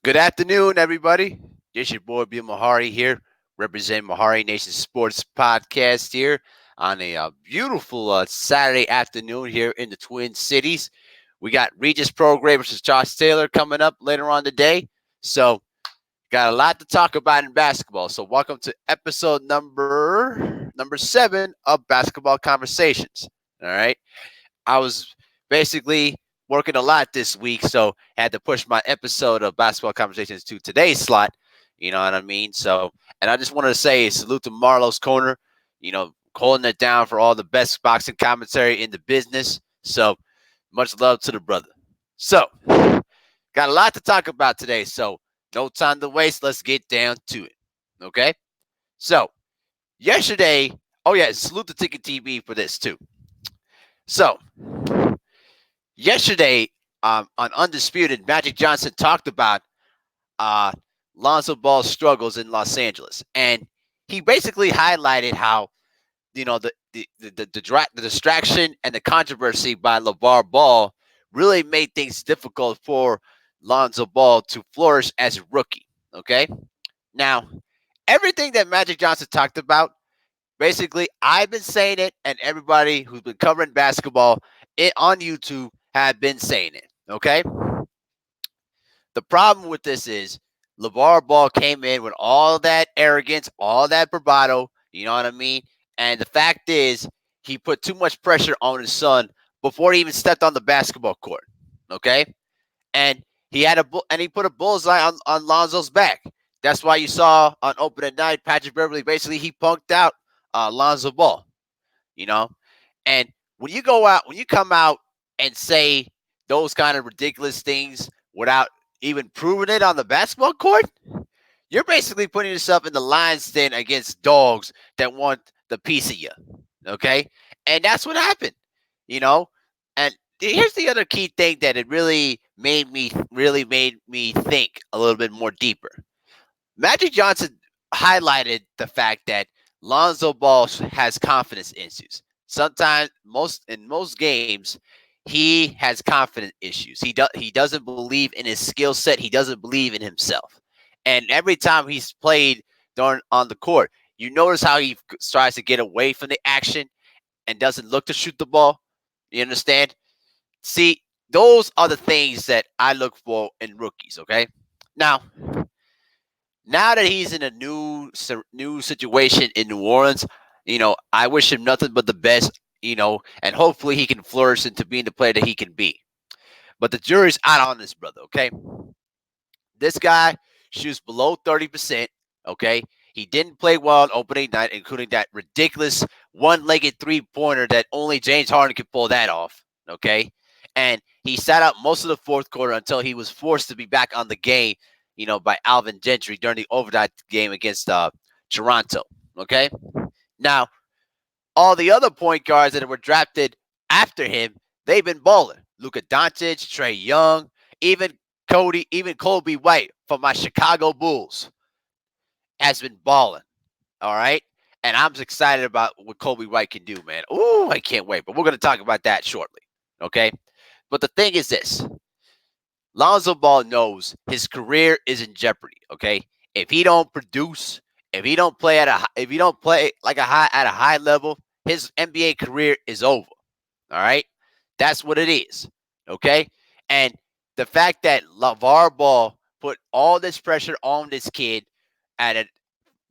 Good afternoon, everybody. This your boy B Mahari here, representing MehariNation Sports Podcast here on a beautiful Saturday afternoon here in the Twin Cities. We got Regis Prograde versus Josh Taylor coming up later on today. So, got a lot to talk about in basketball. So, welcome to episode number 7 of Basketball Conversations. All right. I was basically working a lot this week, so had to push my episode of Basketball Conversations to today's slot. You know what I mean? So, and I just wanted to say salute to Marlo's Corner, holding it down for all the best boxing commentary in the business. So, much love to the brother. So, got a lot to talk about today, so no time to waste. Let's get down to it. Okay? So, yesterday, oh yeah, salute to Ticket TV for this too. So, yesterday, on Undisputed, Magic Johnson talked about uh, Lonzo Ball's struggles in Los Angeles, and he basically highlighted how the distraction and the controversy by LaVar Ball really made things difficult for Lonzo Ball to flourish as a rookie. Okay, now everything that Magic Johnson talked about, basically, I've been saying it, and everybody who's been covering basketball on YouTube have been saying it. Okay. The problem with this is LeVar Ball came in with all that arrogance, all that bravado. You know what I mean? And the fact is, he put too much pressure on his son before he even stepped on the basketball court. Okay. And he put a bullseye on Lonzo's back. That's why you saw on opening night, Patrick Beverly basically he punked out Lonzo Ball. You know, and when you come out and say those kind of ridiculous things without even proving it on the basketball court, you're basically putting yourself in the lion's den against dogs that want the piece of you. Okay, and that's what happened. You know, and here's the other key thing that it really made me think a little bit more deeper. Magic Johnson highlighted the fact that Lonzo Ball has confidence issues. Sometimes, most games, he has confidence issues. He doesn't believe in his skill set. He doesn't believe in himself. And every time he's played on the court, you notice how he tries to get away from the action and doesn't look to shoot the ball. You understand? See, those are the things that I look for in rookies. Okay, now now that he's in a new situation in New Orleans, I wish him nothing but the best. And hopefully he can flourish into being the player that he can be. But the jury's out on this brother. Okay, this guy shoots below 30%. Okay, he didn't play well on opening night, including that ridiculous one-legged three-pointer that only James Harden could pull that off. Okay, and he sat out most of the fourth quarter until he was forced to be back on the game, by Alvin Gentry during the overtime game against Toronto. Okay, now all the other point guards that were drafted after him, they've been balling. Luka Doncic, Trey Young, even Coby White from my Chicago Bulls has been balling. All right. And I'm excited about what Coby White can do, man. Ooh, I can't wait. But we're going to talk about that shortly. Okay. But the thing is this: Lonzo Ball knows his career is in jeopardy. Okay. If he don't produce, if he don't play like at a high level, his NBA career is over. All right. That's what it is. Okay. And the fact that LaVar Ball put all this pressure on this kid at it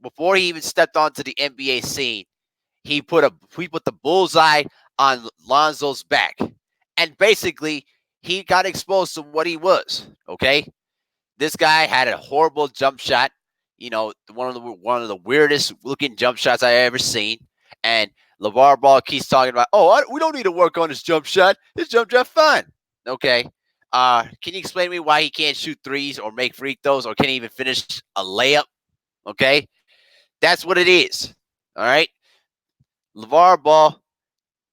before he even stepped onto the NBA scene, he put the bullseye on Lonzo's back. And basically he got exposed to what he was. Okay. This guy had a horrible jump shot. One of the weirdest looking jump shots I ever seen. And LaVar Ball keeps talking about, we don't need to work on his jump shot. His jump shot fine. Okay. Can you explain to me why he can't shoot threes or make free throws or can't even finish a layup? Okay. That's what it is. All right. LaVar Ball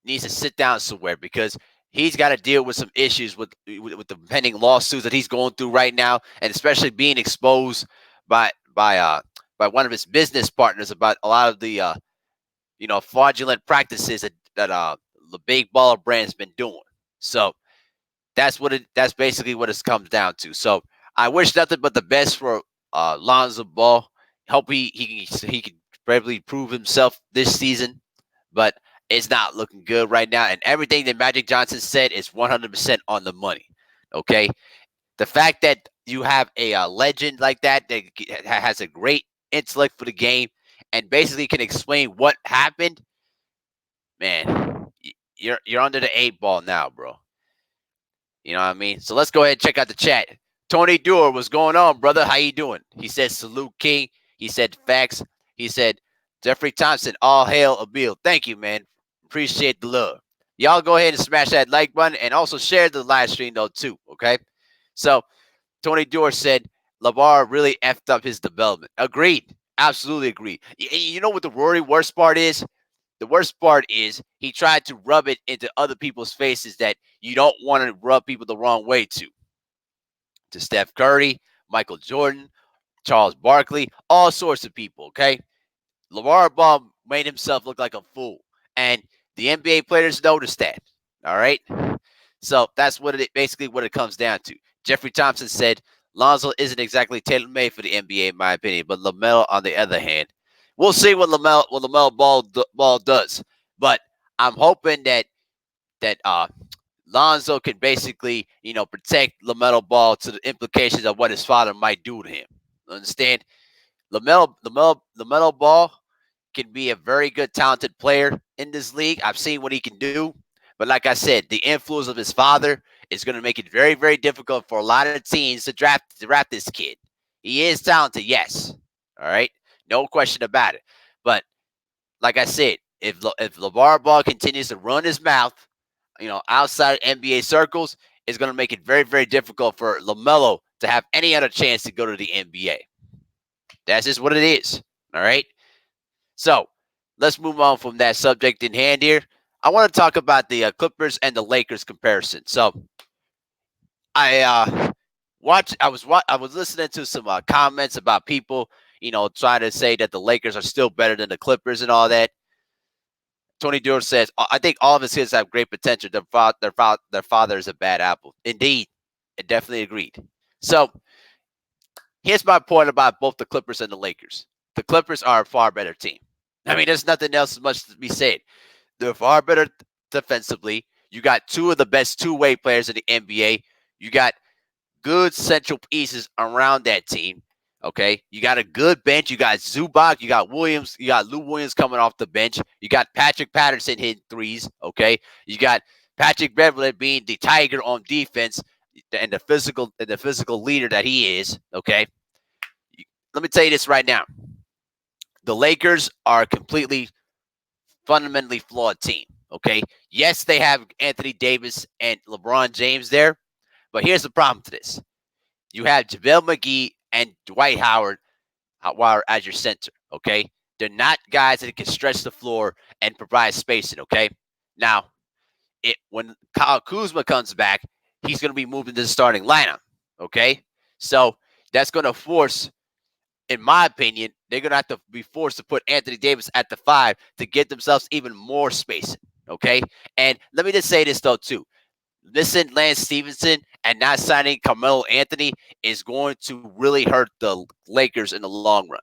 needs to sit down somewhere because he's got to deal with some issues with the pending lawsuits that he's going through right now, and especially being exposed by one of his business partners about a lot of the fraudulent practices that the big baller brand's been doing. So that's basically what it comes down to. So I wish nothing but the best for Lonzo Ball. Hope he can probably prove himself this season, but it's not looking good right now. And everything that Magic Johnson said is 100% on the money. Okay, the fact that you have a legend like that has a great intellect for the game and basically can explain what happened, man, you're under the 8 ball now, bro. You know what I mean? So let's go ahead and check out the chat. Tony Dewar, what's going on, brother? How you doing? He said, salute King. He said, facts. He said, Jeffrey Thompson, all hail Abil. Thank you, man. Appreciate the love. Y'all go ahead and smash that like button and also share the live stream, though, too, okay? So Tony Dewar said, Lavar really effed up his development. Agreed. Absolutely agreed. You know what the worst part is? The worst part is he tried to rub it into other people's faces that you don't want to rub people the wrong way to Steph Curry, Michael Jordan, Charles Barkley, all sorts of people, okay? LeVar Ball made himself look like a fool, and the NBA players noticed that, all right? So that's basically what it comes down to. Jeffrey Thompson said, Lonzo isn't exactly tailor-made for the NBA, in my opinion, but LaMelo, on the other hand, we'll see what LaMelo Ball does. But I'm hoping that Lonzo can basically, protect LaMelo Ball to the implications of what his father might do to him. Understand? LaMelo Ball can be a very good, talented player in this league. I've seen what he can do. But like I said, the influence of his father is going to make it very, very difficult for a lot of teams to draft this kid. He is talented, yes. All right? No question about it. But like I said, if LeVar Ball continues to run his mouth, outside NBA circles, it's going to make it very, very difficult for LaMelo to have any other chance to go to the NBA. That's just what it is. All right? So let's move on from that subject in hand here. I want to talk about the Clippers and the Lakers comparison. So I I was listening to some comments about people, trying to say that the Lakers are still better than the Clippers and all that. Tony Dewar says, I think all of his kids have great potential. Their father is a bad apple. Indeed, I definitely agreed. So here's my point about both the Clippers and the Lakers. The Clippers are a far better team. I mean, there's nothing else much to be said. They're far better defensively. You got two of the best two-way players in the NBA. You got good central pieces around that team. Okay, you got a good bench. You got Zubac. You got Williams. You got Lou Williams coming off the bench. You got Patrick Patterson hitting threes. Okay, you got Patrick Beverley being the tiger on defense and the physical leader that he is. Okay, let me tell you this right now: the Lakers are a completely fundamentally flawed team. Okay, yes, they have Anthony Davis and LeBron James there, but here's the problem to this: you have JaVale McGee and Dwight Howard as your center, okay? They're not guys that can stretch the floor and provide spacing, okay? Now, when Kyle Kuzma comes back, he's going to be moved into the starting lineup, okay? So that's going to force, in my opinion, they're going to have to be forced to put Anthony Davis at the 5 to get themselves even more spacing, okay? And let me just say this, though, too. Missing Lance Stevenson and not signing Carmelo Anthony is going to really hurt the Lakers in the long run.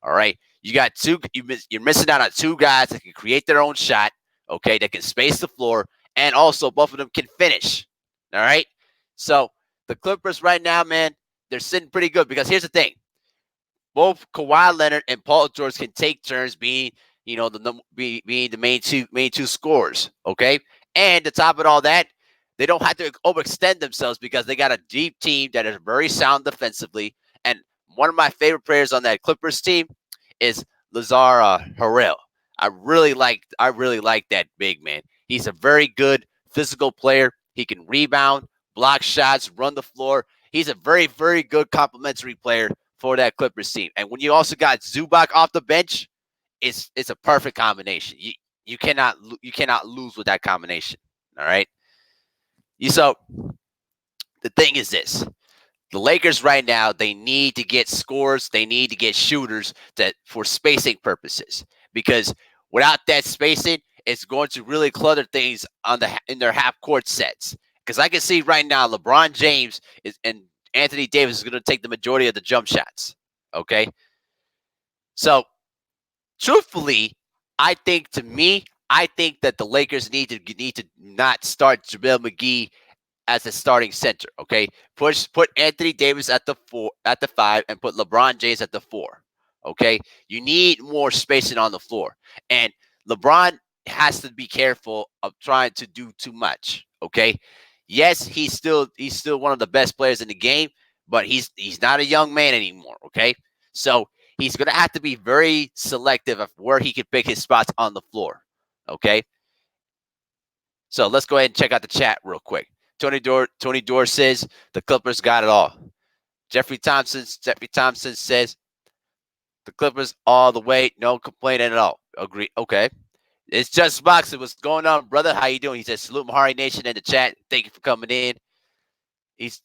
All right, you got you're missing out on two guys that can create their own shot. Okay, that can space the floor, and also both of them can finish. All right, so the Clippers right now, man, they're sitting pretty good because here's the thing: both Kawhi Leonard and Paul George can take turns being, being the main two scorers. Okay, and to top it all that, they don't have to overextend themselves because they got a deep team that is very sound defensively. And one of my favorite players on that Clippers team is Lazar Harrell. I really like that big man. He's a very good physical player. He can rebound, block shots, run the floor. He's a very, very good complementary player for that Clippers team. And when you also got Zubac off the bench, it's a perfect combination. You cannot lose with that combination. All right. So the thing is this: the Lakers right now, they need to get scores, they need to get shooters for spacing purposes, because without that spacing, it's going to really clutter things in their half court sets. Because I can see right now LeBron James and Anthony Davis is going to take the majority of the jump shots. Okay. So, truthfully, I think that the Lakers need to not start JaVale McGee as a starting center. Okay, put Anthony Davis at the 5, and put LeBron James at the 4. Okay, you need more spacing on the floor, and LeBron has to be careful of trying to do too much. Okay, yes, he's still one of the best players in the game, but he's not a young man anymore. Okay, so he's gonna have to be very selective of where he can pick his spots on the floor. Okay, so let's go ahead and check out the chat real quick. Tony Dor says the Clippers got it all. Jeffrey Thompson says the Clippers all the way, no complaining at all. Agree. Okay. It's just boxing. What's going on, brother? How you doing? He says salute MehariNation in the chat. Thank you for coming in.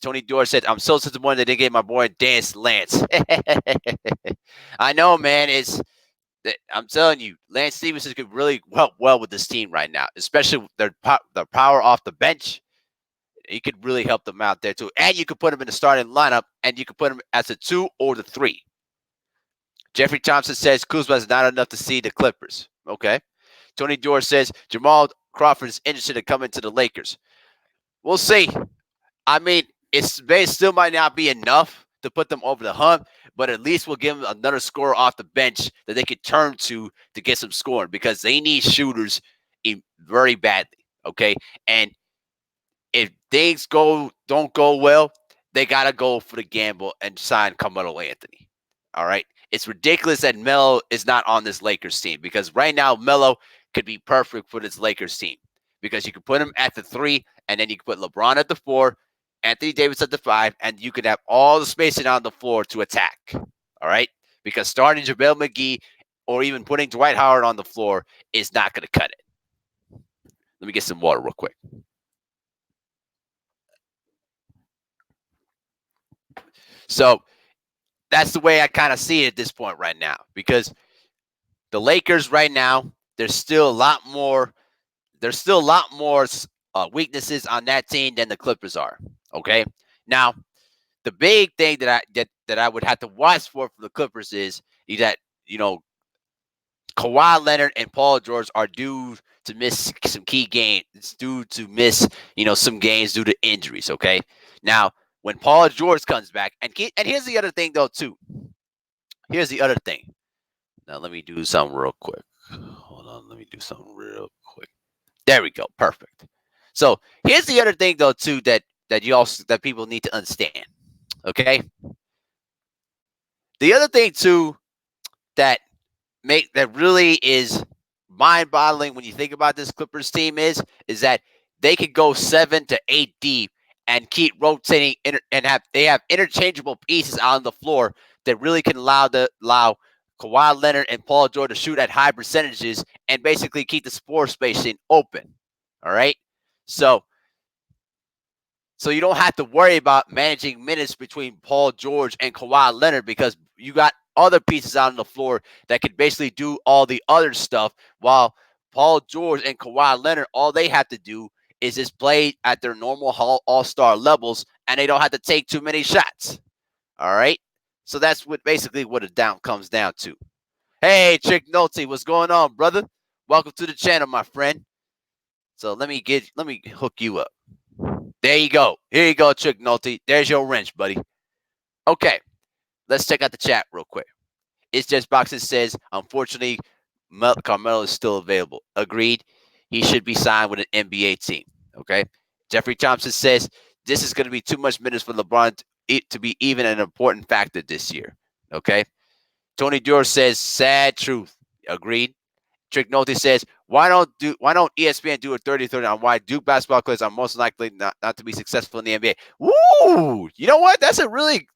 Tony Dor said, I'm so disappointed that they gave my boy Dance Lance. I know, man. I'm telling you, Lance Stevenson could really help well with this team right now, especially their power off the bench. He could really help them out there too. And you could put him in the starting lineup, and you could put him as a 2 or the 3. Jeffrey Thompson says Kuzma is not enough to see the Clippers. Okay. Tony Dor says Jamal Crawford is interested in coming to the Lakers. We'll see. I mean, it still might not be enough to put them over the hump, but at least we'll give them another scorer off the bench that they could turn to get some scoring, because they need shooters very badly. Okay. And if things don't go well, they got to go for the gamble and sign Carmelo Anthony. All right. It's ridiculous that Melo is not on this Lakers team, because right now Melo could be perfect for this Lakers team, because you could put him at the 3, and then you could put LeBron at the 4, Anthony Davis at the 5, and you could have all the spacing on the floor to attack. All right. Because starting JaVale McGee or even putting Dwight Howard on the floor is not going to cut it. Let me get some water real quick. So that's the way I kind of see it at this point right now, because the Lakers right now, there's still a lot more weaknesses on that team than the Clippers are. Okay. Now, the big thing that I would have to watch for the Clippers is that, Kawhi Leonard and Paul George are due to miss some key games. It's due to miss, some games due to injuries. Okay. Now, when Paul George comes back, and here's the other thing though too. Here's the other thing. Now let me do something real quick. Hold on, let me do something real quick. There we go. Perfect. So here's the other thing though too that people need to understand. Okay. The other thing too that really is mind-boggling when you think about this Clippers team is that they could go 7 to 8 deep and keep rotating they have interchangeable pieces on the floor that really can allow Kawhi Leonard and Paul George to shoot at high percentages and basically keep the floor spacing open. All right. So you don't have to worry about managing minutes between Paul George and Kawhi Leonard, because you got other pieces out on the floor that can basically do all the other stuff, while Paul George and Kawhi Leonard, all they have to do is just play at their normal all-star levels, and they don't have to take too many shots. All right? So that's basically what it comes down to. Hey, Trick Nolte, what's going on, brother? Welcome to the channel, my friend. So let me hook you up. There you go. Here you go, Trick Nolte. There's your wrench, buddy. Okay. Let's check out the chat real quick. It's Just Boxing says, unfortunately, Carmelo is still available. Agreed. He should be signed with an NBA team. Okay. Jeffrey Thompson says, this is going to be too much minutes for LeBron to be even an important factor this year. Okay. Tony Dor says, sad truth. Agreed. Trick Nolte says, why don't ESPN do a 30-30 on why Duke basketball players are most likely not to be successful in the NBA? Woo! You know what? That's a really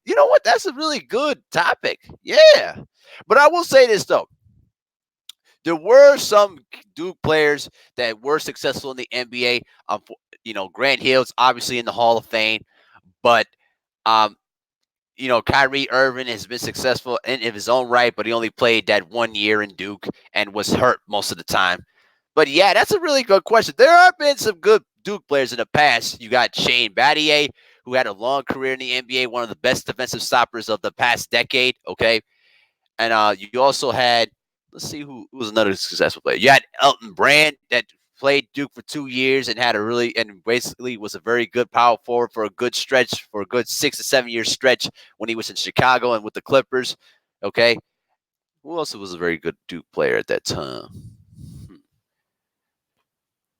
good topic. Yeah. But I will say this though. There were some Duke players that were successful in the NBA. Grant Hill's obviously in the Hall of Fame, but Kyrie Irving has been successful in his own right, but he only played that 1 year in Duke and was hurt most of the time. But yeah, that's a really good question. There have been some good Duke players in the past. You got Shane Battier, who had a long career in the NBA, one of the best defensive stoppers of the past decade. Okay, and you also had, let's see who was another successful player. You had Elton Brand that played Duke for 2 years and had a really and basically was a very good power forward for a good stretch, for a good 6 to 7 year stretch when he was in Chicago and with the Clippers. Okay, who else was a very good Duke player at that time?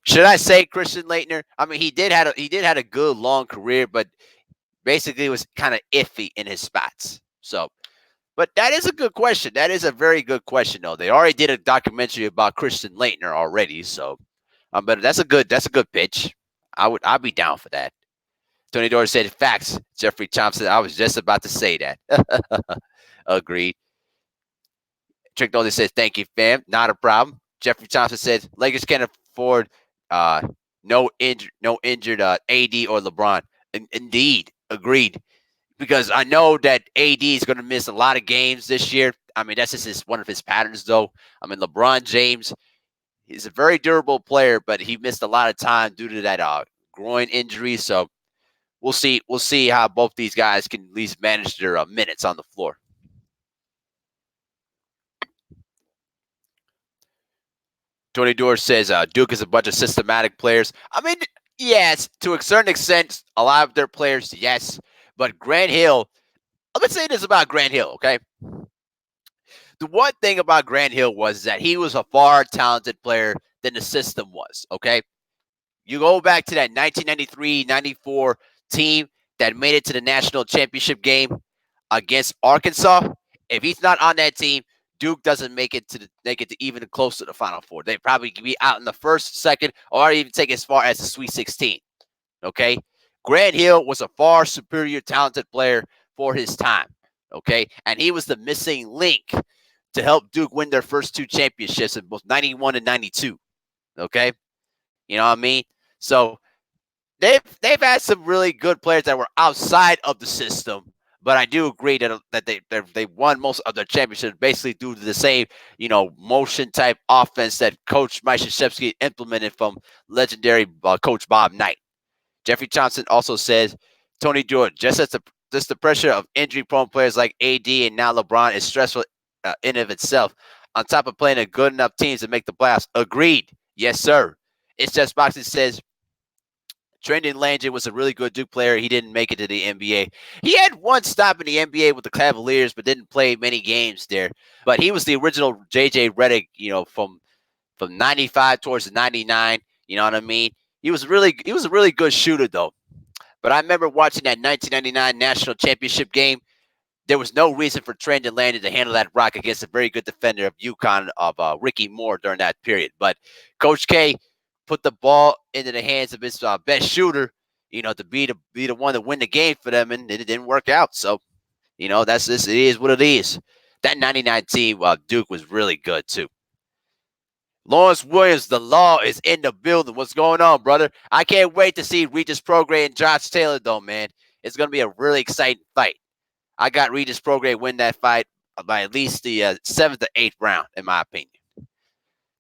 Should I say Christian Laettner? I mean, he did had a good long career, but basically was kind of iffy in his spots. So, but that is a good question. That is a very good question, though. They already did a documentary about Christian Laettner already, so but that's a good pitch. I'd be down for that. Tony Dore said facts. Jeffrey Thompson. I was just about to say that. Agreed. Trick Nolan says thank you, fam. Not a problem. Jeffrey Thompson says Lakers can't afford uh no injured AD or LeBron. Indeed, agreed. Because I know that AD is going to miss a lot of games this year. I mean, that's just one of his patterns, though. I mean, LeBron James, he's a very durable player, but he missed a lot of time due to that groin injury. So we'll see. We'll see how both these guys can at least manage their minutes on the floor. Tony Dore says Duke is a bunch of systematic players. I mean, yes, to a certain extent, a lot of their players, yes. But Grant Hill, let's say this about Grant Hill, okay? The one thing about Grant Hill was that he was a far talented player than the system was, okay? You go back to that 1993-94 team that made it to the national championship game against Arkansas. If he's not on that team, Duke doesn't make it to even close to the Final Four. They probably be out in the first, second, or even take as far as the Sweet 16. Okay, Grant Hill was a far superior, talented player for his time. Okay, and he was the missing link to help Duke win their first two championships in both 91 and 92. Okay, you know what I mean? So they've had some really good players that were outside of the system, but I do agree that they won most of their championships basically due to the same motion type offense that Coach Mike Krzyzewski implemented from legendary Coach Bob Knight. Jeffrey Thompson also says Tony Jordan just the pressure of injury prone players like AD and now LeBron is stressful in of itself. On top of playing a good enough teams to make the playoffs. Agreed. Yes, sir. It's just Boxing says Trendon Landry was a really good Duke player. He didn't make it to the NBA. He had one stop in the NBA with the Cavaliers, but didn't play many games there. But he was the original JJ Redick, from 95 towards the 99. You know what I mean? He was a really good shooter though. But I remember watching that 1999 national championship game. There was no reason for Trendon Landry to handle that rock against a very good defender of UConn of Ricky Moore during that period. But Coach K put the ball into the hands of his best shooter, to be the one to win the game for them, and it didn't work out. So, that's this. It is what it is. That '99 team, Duke was really good too. Lawrence Williams, the law is in the building. What's going on, brother? I can't wait to see Regis Prograis and Josh Taylor, though, man. It's going to be a really exciting fight. I got Regis Prograis win that fight by at least the seventh or eighth round, in my opinion.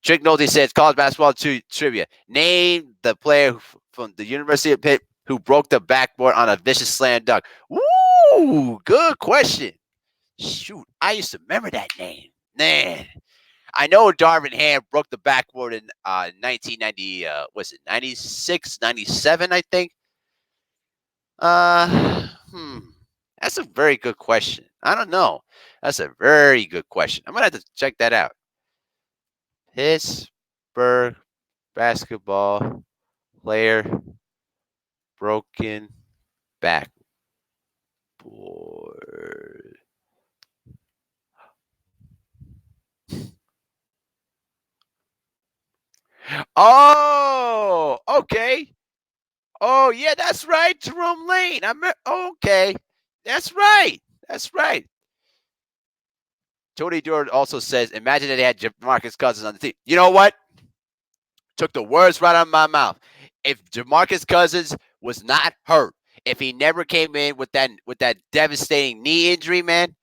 Trick Nolte says college basketball trivia. Name the player from the University of Pitt who broke the backboard on a vicious slam dunk. Woo! Good question. Shoot, I used to remember that name. Man, I know Darvin Ham broke the backboard in 1990. Was it 96, 97? I think. That's a very good question. I don't know. That's a very good question. I'm gonna have to check that out. Pittsburgh basketball player broken backboard. Oh, okay. Oh, yeah, that's right, Jerome Lane. Okay. That's right. That's right. Tony Dore also says, imagine that they had Jamarcus Cousins on the team. You know what? Took the words right out of my mouth. If Jamarcus Cousins was not hurt, if he never came in with that devastating knee injury, man,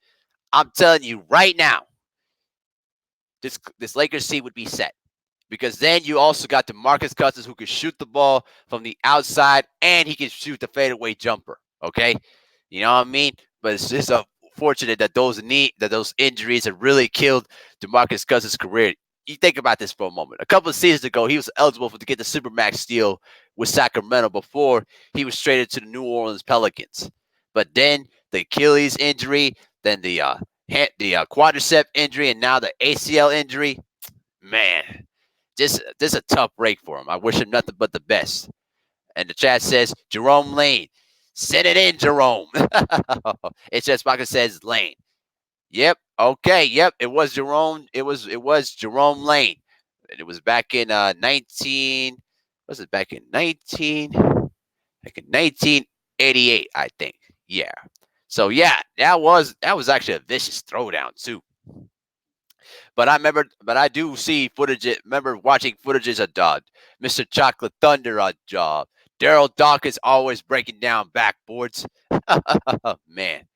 I'm telling you right now, this Lakers team would be set. Because then you also got DeMarcus Cousins who can shoot the ball from the outside and he can shoot the fadeaway jumper. Okay, you know what I mean. But it's just unfortunate that those injuries have really killed DeMarcus Cousins' career. You think about this for a moment. A couple of seasons ago, he was eligible to get the Supermax deal with Sacramento before he was traded to the New Orleans Pelicans. But then the Achilles injury, then the quadricep injury, and now the ACL injury. Man, this a tough break for him. I wish him nothing but the best. And the chat says Jerome Lane. Send it in, Jerome. It's just Parker says Lane. Yep. Okay. Yep. It was Jerome. It was Jerome Lane. It was back in 19. Was it back in 1988? I think. Yeah. So yeah, that was actually a vicious throwdown too. But I do see footage. Remember watching footages of Mr. Chocolate Thunder on job. Daryl Dawkins always breaking down backboards. Man.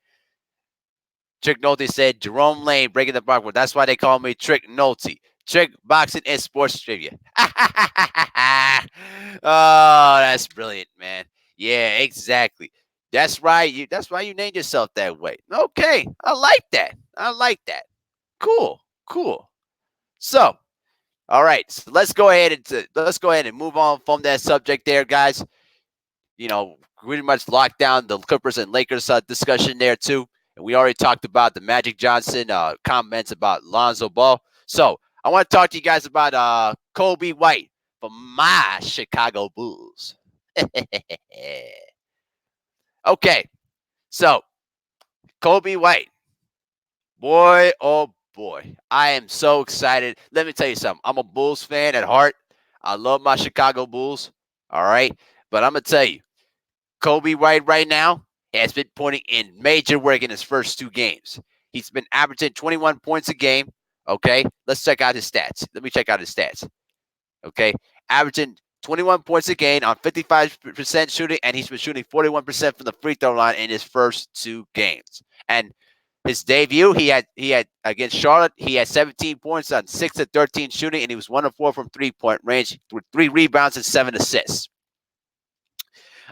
Trick Nolte said Jerome Lane breaking the backboard. That's why they call me Trick Nolte. Trick boxing and sports trivia. Oh, that's brilliant, man. Yeah, exactly. That's right. That's why you named yourself that way. Okay, I like that. I like that. Cool, cool. So, all right, so let's go ahead and move on from that subject there, guys. Pretty much locked down the Clippers and Lakers discussion there too, and we already talked about the Magic Johnson comments about Lonzo Ball. So I want to talk to you guys about Coby White from my Chicago Bulls. Okay, so Coby White, boy, oh boy, I am so excited. Let me tell you something. I'm a Bulls fan at heart. I love my Chicago Bulls. All right. But I'm going to tell you, Coby White right now has been putting in major work in his first two games. He's been averaging 21 points a game. Okay. Let's check out his stats. Let me check out his stats. Okay. Averaging 21 points a game on 55% shooting, and he's been shooting 41% from the free throw line in his first two games. And his debut, he had against Charlotte, he had 17 points on 6 of 13 shooting, and he was 1 of 4 from 3-point range with 3 rebounds and 7 assists.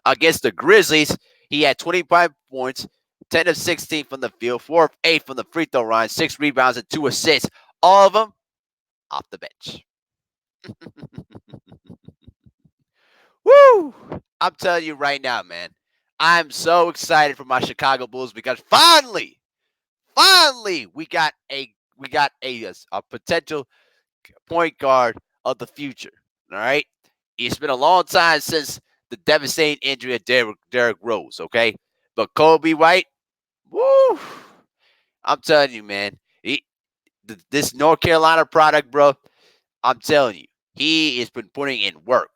Against the Grizzlies, he had 25 points, 10 of 16 from the field, 4 of 8 from the free throw line, 6 rebounds and 2 assists, all of them off the bench. Woo! I'm telling you right now, man, I'm so excited for my Chicago Bulls because finally, we got a potential point guard of the future. All right, it's been a long time since the devastating injury of Derrick Rose. Okay, but Coby White, woo! I'm telling you, man, this North Carolina product, bro. I'm telling you, he has been putting in work.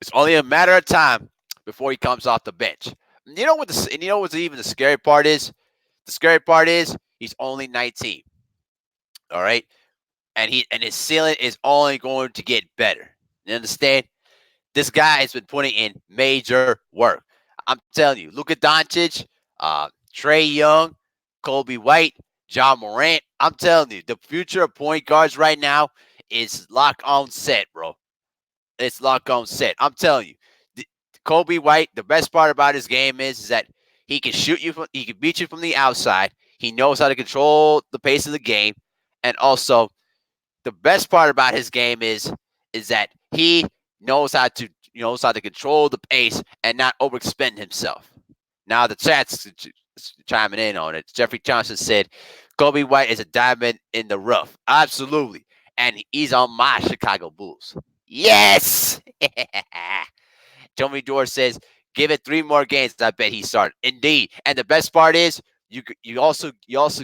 It's only a matter of time before he comes off the bench. You know what even the scary part is? The scary part is he's only 19. All right, and his ceiling is only going to get better. You understand? This guy has been putting in major work. I'm telling you, Luka Doncic, Trae Young, Coby White, John Morant. I'm telling you, the future of point guards right now is lock on set, bro. It's lock on set. I'm telling you, Coby White. The best part about his game is that he can shoot you. He can beat you from the outside. He knows how to control the pace of the game, and also the best part about his game is that he knows how to control the pace and not overexpend himself. Now the chat's chiming in on it. Jeffrey Johnson said, "Coby White is a diamond in the rough." Absolutely, and he's on my Chicago Bulls. Yes. Tommy Dore says, "Give it 3 more games. I bet he started." Indeed, and the best part is you also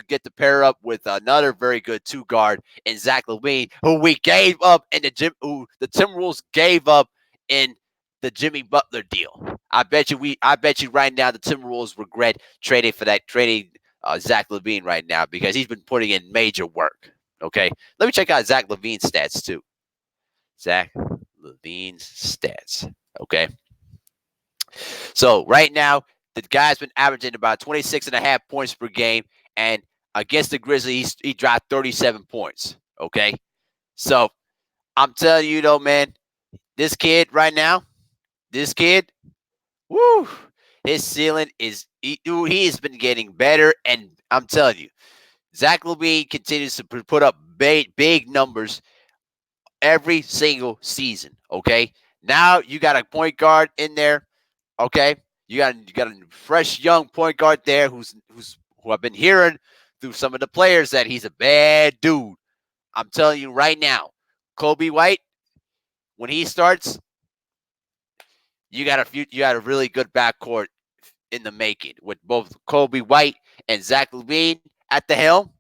get to pair up with another very good 2 guard in Zach LaVine, who we gave up in who the Timberwolves gave up in the Jimmy Butler deal. I bet you right now the Timberwolves regret trading Zach LaVine right now because he's been putting in major work. Okay, let me check out Zach LaVine's stats too. Zach LaVine's stats. Okay. So right now, the guy's been averaging about 26 and a half points per game. And against the Grizzlies, he dropped 37 points. Okay. So I'm telling you, though, man, this kid right now, this kid, Woo! His ceiling is dude. He has been getting better, and I'm telling you, Zach LaVine continues to put up big numbers every single season. Okay, now you got a point guard in there. Okay, you got a fresh young point guard there who I've been hearing through some of the players that he's a bad dude. I'm telling you right now, Coby White, when he starts, you got a really good backcourt in the making with both Coby White and Zach LaVine at the helm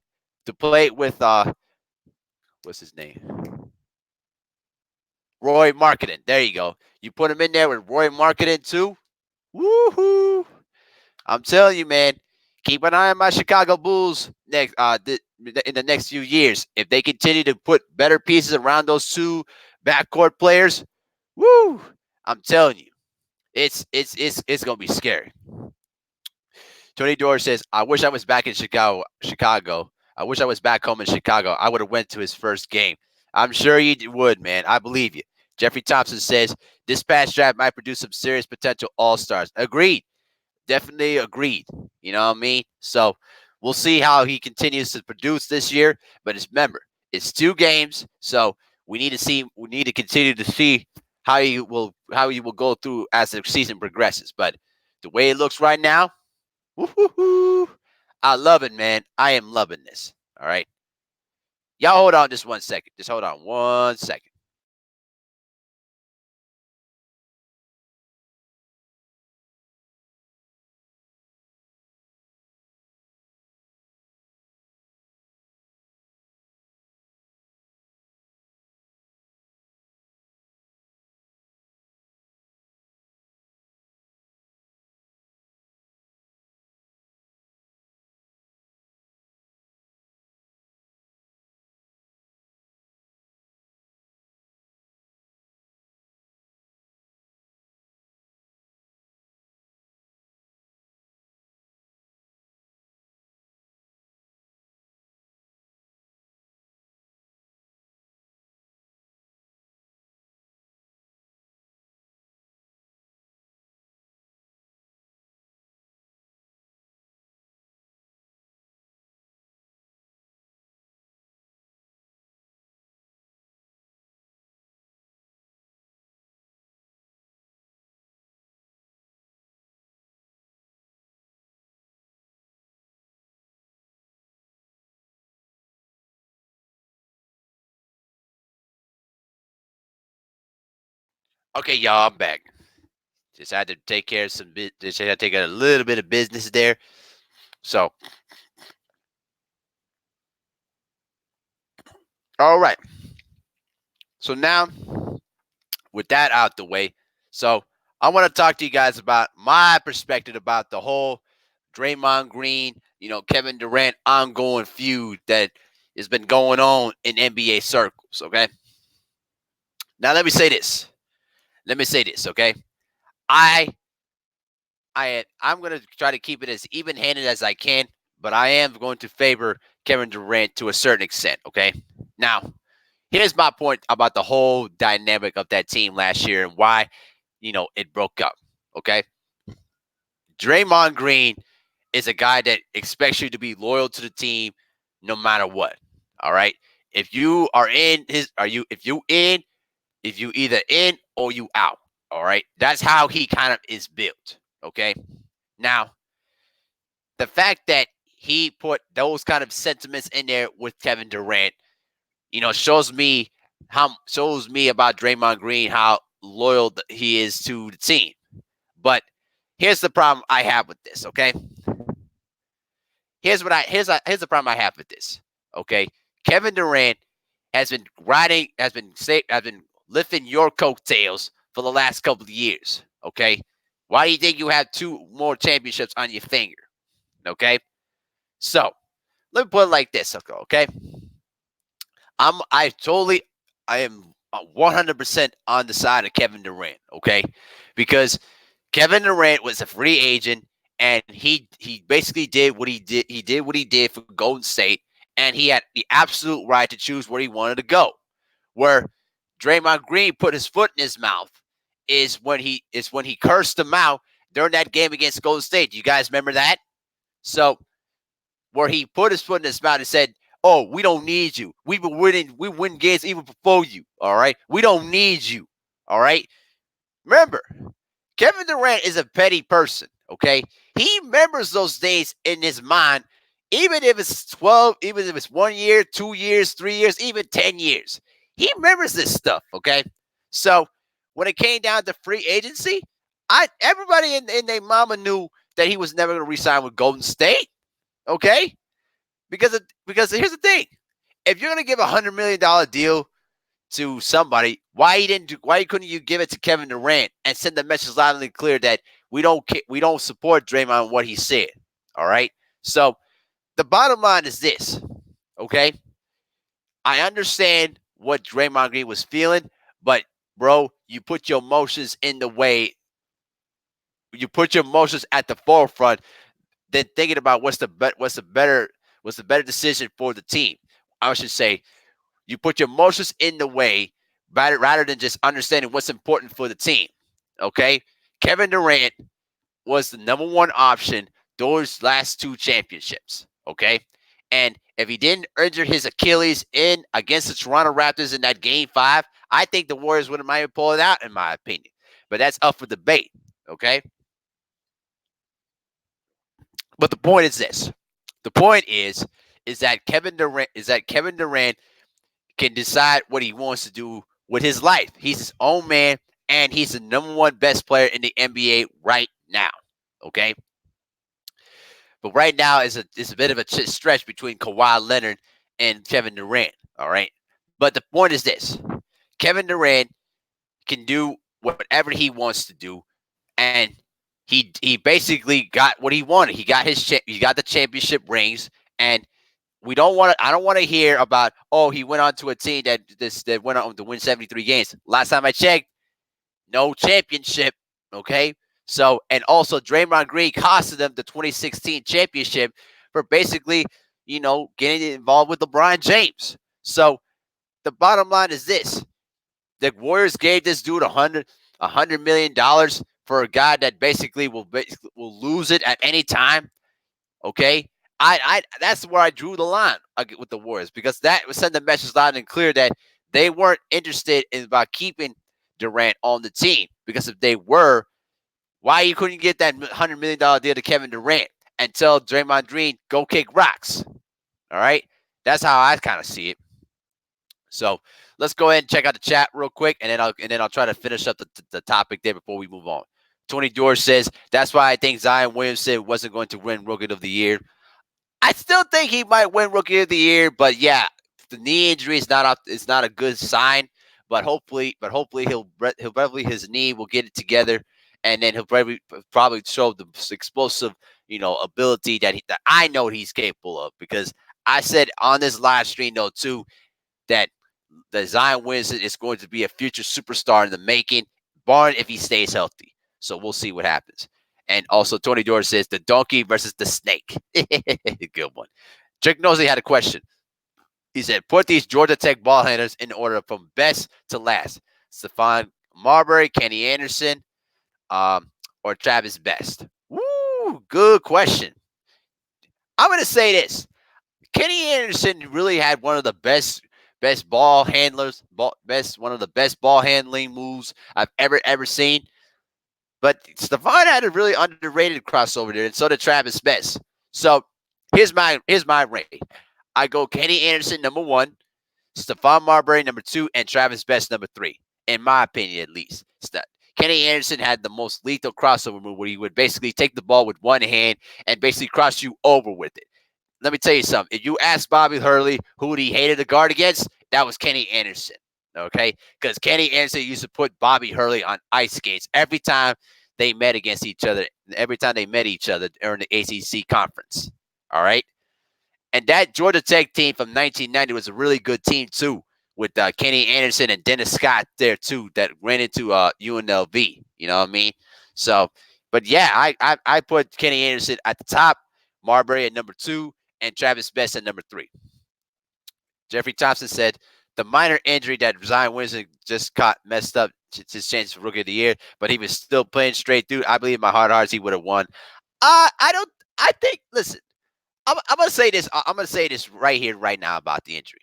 to play with what's his name? Roy Marketing. There you go. You put him in there with Roy Marketing too. Woohoo! I'm telling you, man. Keep an eye on my Chicago Bulls in the next few years. If they continue to put better pieces around those two backcourt players, woo! I'm telling you, it's gonna be scary. Tony Dore says, "I wish I was back in Chicago. I wish I was back home in Chicago. I would have went to his first game. I'm sure you would, man. I believe you." Jeffrey Thompson says, "This past draft might produce some serious potential all stars." Agreed. Definitely agreed. You know what I mean? So we'll see how he continues to produce this year. But remember, it's 2 games, so we need to see. We need to continue to see how he will go through as the season progresses. But the way it looks right now, woo-hoo-hoo, I love it, man. I am loving this. All right, y'all hold on just 1 second. Just hold on 1 second. Okay, y'all, I'm back. Just had to take care of some. Just had to take a little bit of business there. So, all right. So now, with that out the way, so I want to talk to you guys about my perspective about the whole Draymond Green, Kevin Durant ongoing feud that has been going on in NBA circles. Okay. Now let me say this. Okay. I I'm gonna try to keep it as even-handed as I can, but I am going to favor Kevin Durant to a certain extent. Okay. Now, here's my point about the whole dynamic of that team last year and why it broke up. Okay. Draymond Green is a guy that expects you to be loyal to the team no matter what. All right. If you are in his, are you, if you either in or you out. All right. That's how he kind of is built. Okay. Now, the fact that he put those kind of sentiments in there with Kevin Durant, shows me about Draymond Green how loyal he is to the team. But here's the problem I have with this. Okay, here's the problem I have with this. Okay, Kevin Durant has been lifting your coattails for the last couple of years. Okay, why do you think you have 2 more championships on your finger? Okay, so let me put it like this. Okay, I am 100% on the side of Kevin Durant. Okay, because Kevin Durant was a free agent, and he basically did what he did. He did what he did for Golden State, and he had the absolute right to choose where he wanted to go. Where Draymond Green put his foot in his mouth is when he cursed him out during that game against Golden State. You guys remember that? So where he put his foot in his mouth and said, "Oh, we don't need you. We've been winning. We win games even before you. All right, we don't need you. All right." Remember, Kevin Durant is a petty person. Okay, he remembers those days in his mind, even if it's 12, even if it's 1 year, 2 years, 3 years, even 10 years. He remembers this stuff. Okay, so when it came down to free agency, everybody in their mama knew that he was never going to resign with Golden State. Okay, because here's the thing: if you're going to give $100 million deal to somebody, why couldn't you give it to Kevin Durant and send the message loud and clear that we don't support Draymond and what he said? All right. So the bottom line is this. Okay, I understand what Draymond Green was feeling, but bro, you put your emotions in the way. You put your emotions at the forefront than thinking about what's the better decision for the team. I should say you put your emotions in the way rather than just understanding what's important for the team. Okay, Kevin Durant was the number one option those last two championships. Okay, and if he didn't injure his Achilles in against the Toronto Raptors in that Game 5, I think the Warriors would have might have pulled it out, in my opinion. But that's up for debate. Okay, but the point is this: the point is that Kevin Durant can decide what he wants to do with his life. He's his own man, and he's the number one best player in the NBA right now. Okay, but right now is a bit of a stretch between Kawhi Leonard and Kevin Durant. All right, but the point is this: Kevin Durant can do whatever he wants to do, and he basically got what he wanted. He got the championship rings, and we don't want to. I don't want to hear about. Oh, he went on to a team that went on to win 73 games. Last time I checked, no championship. Okay, so and also Draymond Green costed them the 2016 championship for basically, getting involved with LeBron James. So the bottom line is this: the Warriors gave this dude $100 million for a guy that basically will lose it at any time. Okay, I that's where I drew the line with the Warriors, because that would send the message loud and clear that they weren't interested in about keeping Durant on the team. Because if they were, why you couldn't get that $100 million deal to Kevin Durant and tell Draymond Green go kick rocks? All right, that's how I kind of see it. So let's go ahead and check out the chat real quick, and then I'll try to finish up the topic there before we move on. Tony George says that's why I think Zion Williamson wasn't going to win Rookie of the Year. I still think he might win Rookie of the Year, but yeah, the knee injury is not a good sign. But hopefully his knee will get it together, and then he'll probably show the explosive ability that I know he's capable of. Because I said on this live stream though too that Zion Williamson is going to be a future superstar in the making, barring if he stays healthy. So we'll see what happens. And also, Tony George says the donkey versus the snake. Good one. Trick Nosey had a question. He said, put these Georgia Tech ball handlers in order from best to last. Stephon Marbury, Kenny Anderson, or Travis Best. Woo, good question. I'm going to say this. Kenny Anderson really had one of the best ball handlers, one of the best ball handling moves I've ever seen. But Stephon had a really underrated crossover there, and so did Travis Best. So here's my rate. I go Kenny Anderson number 1, Stephon Marbury number 2, and Travis Best number 3. In my opinion, at least. Kenny Anderson had the most lethal crossover move where he would basically take the ball with one hand and basically cross you over with it. Let me tell you something. If you ask Bobby Hurley who he hated to guard against, that was Kenny Anderson. Okay? Because Kenny Anderson used to put Bobby Hurley on ice skates every time they met each other during the ACC conference. All right? And that Georgia Tech team from 1990 was a really good team, too, with Kenny Anderson and Dennis Scott there, too, that ran into UNLV. You know what I mean? So, but yeah, I put Kenny Anderson at the top, Marbury at number 2, and Travis Best at number 3. Jeffrey Thompson said, the minor injury that Zion Williamson just caught messed up his chance for Rookie of the Year, but he was still playing straight through. I believe in my heart of hearts he would have won. I don't. I think. Listen, I'm gonna say this. I'm gonna say this right here, right now about the injury.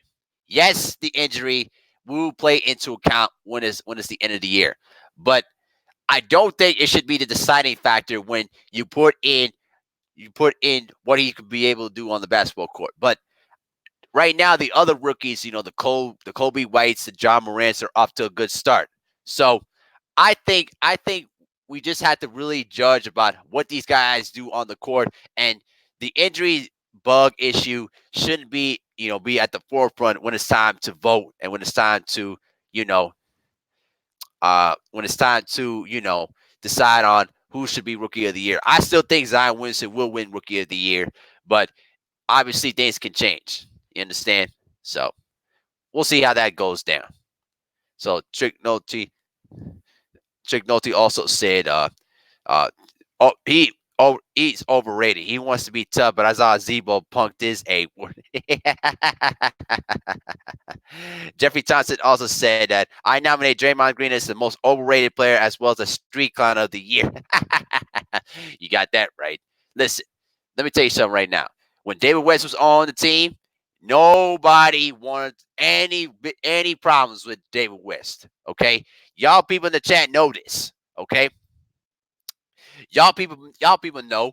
Yes, the injury will play into account when it's the end of the year, but I don't think it should be the deciding factor when you put in what he could be able to do on the basketball court. But right now, the other rookies, the Coby Whites, the John Morants are off to a good start. So I think we just have to really judge about what these guys do on the court, and the injury bug issue shouldn't be at the forefront when it's time to vote and you know when it's time to decide on who should be Rookie of the Year. I still think Zion Williamson will win Rookie of the Year, but obviously things can change. You understand? So we'll see how that goes down. So Trick Nolte also said, uh, he's overrated. He wants to be tough, but I saw Zebo punked his A word. Jeffrey Thompson also said that I nominate Draymond Green as the most overrated player as well as the street clown of the year. You got that right. Listen, let me tell you something right now. When David West was on the team, nobody wanted any problems with David West. Okay, y'all people in the chat know this. Okay, y'all people know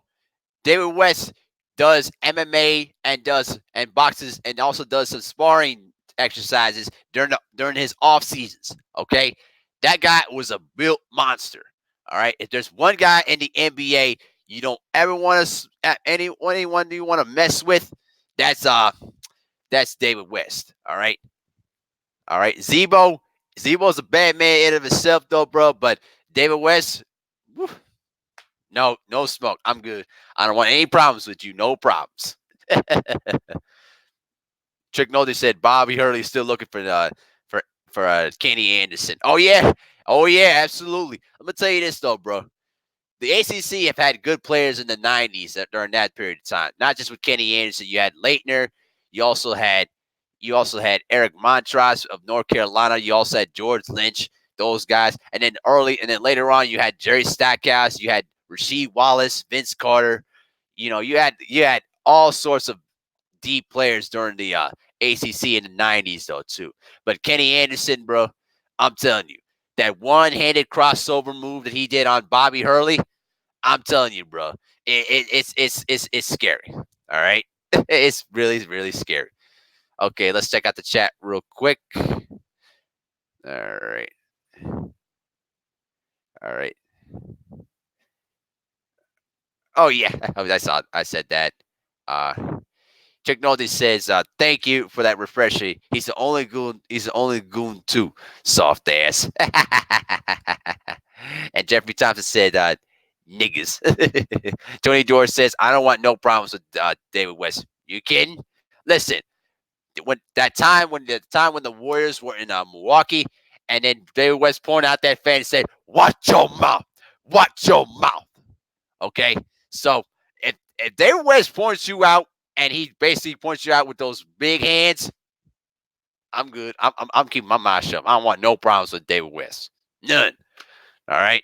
David West does MMA and boxes and also does some sparring exercises during his off seasons. Okay, that guy was a built monster. All right, if there's one guy in the NBA you don't ever want to anyone you want to mess with, that's David West. All right. Zebo's a bad man in of himself though, bro. But David West, whew, no smoke. I'm good. I don't want any problems with you. No problems. Trick Nolte said Bobby Hurley's still looking for Kenny Anderson. Oh yeah, absolutely. I'm gonna tell you this though, bro. The ACC have had good players in the '90s during that period of time. Not just with Kenny Anderson. You had Leitner. You also had Eric Montross of North Carolina. You also had George Lynch. Those guys, and then later on, you had Jerry Stackhouse. You had Rasheed Wallace, Vince Carter. You had all sorts of deep players during the ACC in the '90s, though too. But Kenny Anderson, bro, I'm telling you, that one-handed crossover move that he did on Bobby Hurley, I'm telling you, bro, it's scary. All right, it's really really scary. Okay, let's check out the chat real quick. All right, all right. Oh yeah, I said that. Uh, Chick Nolte says, "Thank you for that refresher. He's the only goon. He's the only goon too. Soft ass." And Jeffrey Thompson said, "Niggas." Tony George says, "I don't want no problems with David West. You kidding? Listen, when the Warriors were in Milwaukee, and then David West pointed out that fan and said, "Watch your mouth. Watch your mouth." Okay, so if David West points you out and he basically points you out with those big hands, I'm good. I'm keeping my mouth shut. I don't want no problems with David West. None. All right.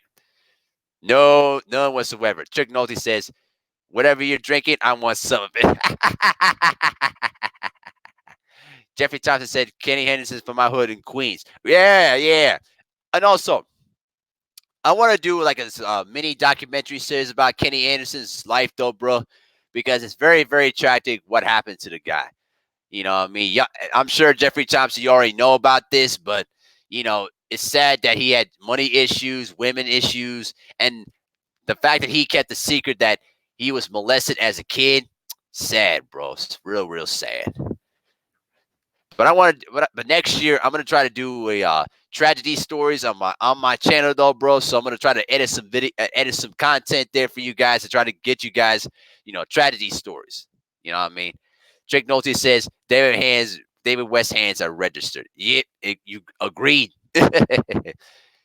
No, none whatsoever. Trick Nolte says, whatever you're drinking, I want some of it. Jeffrey Thompson said, Kenny Henderson's from my hood in Queens. Yeah, yeah. And also, I want to do like a mini documentary series about Kenny Anderson's life, though, bro, because it's very, very tragic what happened to the guy. You know what I mean? Yeah, I'm sure Jeffrey Thompson, you already know about this, but, it's sad that he had money issues, women issues, and the fact that he kept the secret that he was molested as a kid. Sad, bro. It's real, real sad. But next year I'm gonna try to do a tragedy stories on my channel though, bro. So I'm gonna try to edit some content there for you guys to try to get you guys, tragedy stories. You know what I mean? Drake Nolte says David West hands are registered. Yeah, you agreed.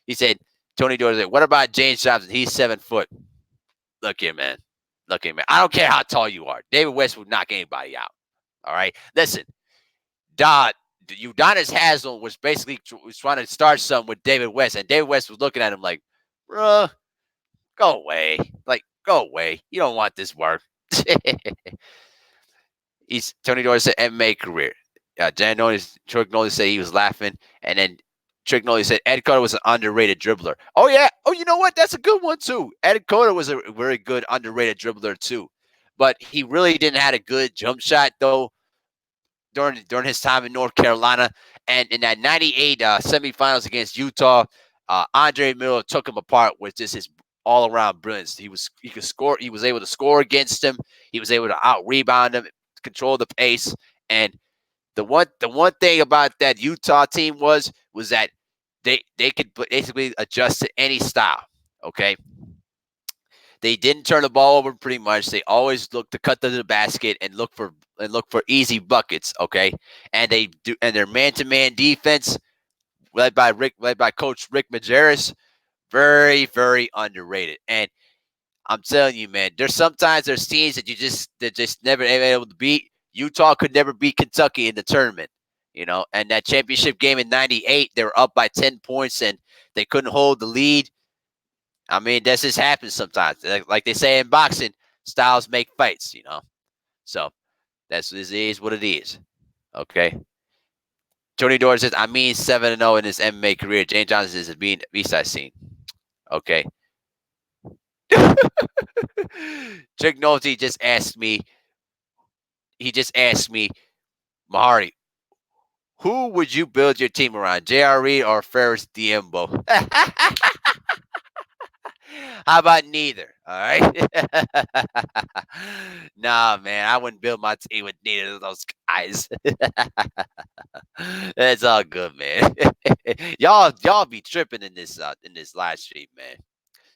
He said Tony Dorsey said, what about James Johnson? He's 7 foot. Look here, man. Look here, man. I don't care how tall you are. David West would knock anybody out. All right. Listen, Dodd Udonis Haslam was basically was trying to start something with David West, and David West was looking at him like, bruh, go away. Like, go away. You don't want this work. He's Tony Dorsey said MMA career. Trick Nolan said he was laughing, and then Trick Nolan said Ed Carter was an underrated dribbler. Oh yeah. Oh, you know what? That's a good one too. Ed Carter was a very good underrated dribbler too, but he really didn't have a good jump shot though during his time in North Carolina. And in that '98 semifinals against Utah, Andre Miller took him apart with just his all around brilliance. He could score. He was able to score against him. He was able to out rebound him, control the pace. And the one thing about that Utah team was that they could basically adjust to any style. Okay. They didn't turn the ball over pretty much. They always look to cut to the basket and look for easy buckets. Okay. And they do, and their man-to-man defense led by Coach Rick Majerus, very, very underrated. And I'm telling you, man, there's teams that just never able to beat. Utah could never beat Kentucky in the tournament, and that championship game in '98, they were up by 10 points and they couldn't hold the lead. I mean, that just happens sometimes. Like they say in boxing, styles make fights. So that's what it is. Okay. Tony Dorsey says, I mean 7-0 in his MMA career. James Johnson says, being B-side scene. Okay. Trick Nolte just asked me, Mahari, who would you build your team around, JRE or Ferris Diembo? How about neither? All right. Nah, man, I wouldn't build my team with neither of those guys. That's all good, man. y'all be tripping in this live stream, man.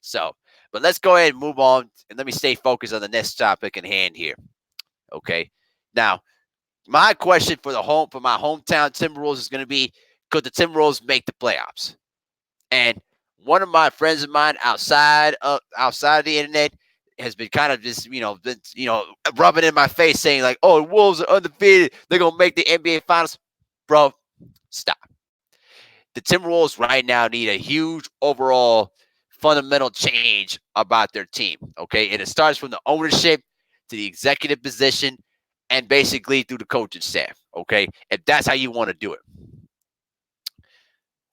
So, but let's go ahead and move on, and let me stay focused on the next topic in hand here. Okay. Now, my question for my hometown Timberwolves is going to be: could the Timberwolves make the playoffs? And one of my friends of mine outside of the internet has been kind of just rubbing in my face, saying like, "Oh, the Wolves are undefeated. They're gonna make the NBA Finals." Bro, stop. The Timberwolves right now need a huge overall fundamental change about their team. Okay, and it starts from the ownership to the executive position, and basically through the coaching staff. Okay, if that's how you want to do it.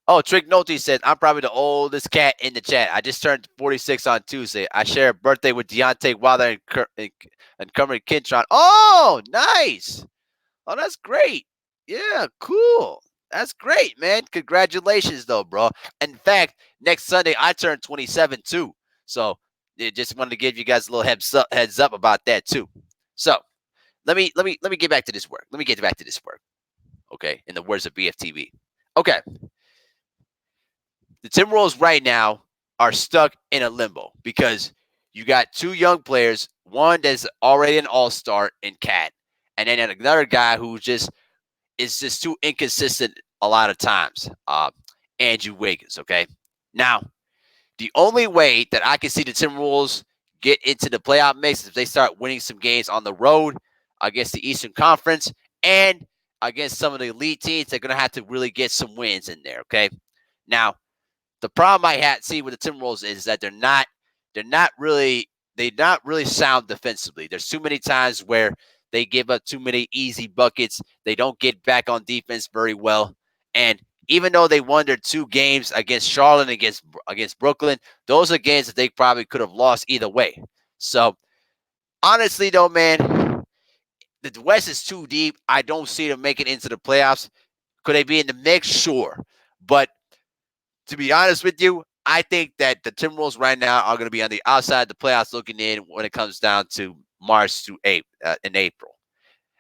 Oh, Trick Nolte said, I'm probably the oldest cat in the chat. I just turned 46 on Tuesday. I share a birthday with Deontay Wilder and Cameron Kintron. Oh, nice. Oh, that's great. Yeah, cool. That's great, man. Congratulations, though, bro. In fact, next Sunday, I turn 27, too. So, just wanted to give you guys a little heads up about that, too. So, let me get back to this work. Okay, in the words of BFTV. Okay. The Timberwolves right now are stuck in a limbo because you got two young players, one that's already an all-star in Cat, and then another guy who is just too inconsistent a lot of times, Andrew Wiggins, okay? Now, the only way that I can see the Timberwolves get into the playoff mix is if they start winning some games on the road against the Eastern Conference and against some of the elite teams. They're going to have to really get some wins in there, okay? Now, the problem I see with the Timberwolves is that they're not really sound defensively. There's too many times where they give up too many easy buckets. They don't get back on defense very well. And even though they won their two games against Charlotte and against Brooklyn, those are games that they probably could have lost either way. So honestly though, man, the West is too deep. I don't see them making it into the playoffs. Could they be in the mix? Sure. But to be honest with you, I think that the Timberwolves right now are going to be on the outside of the playoffs looking in when it comes down to March to in April.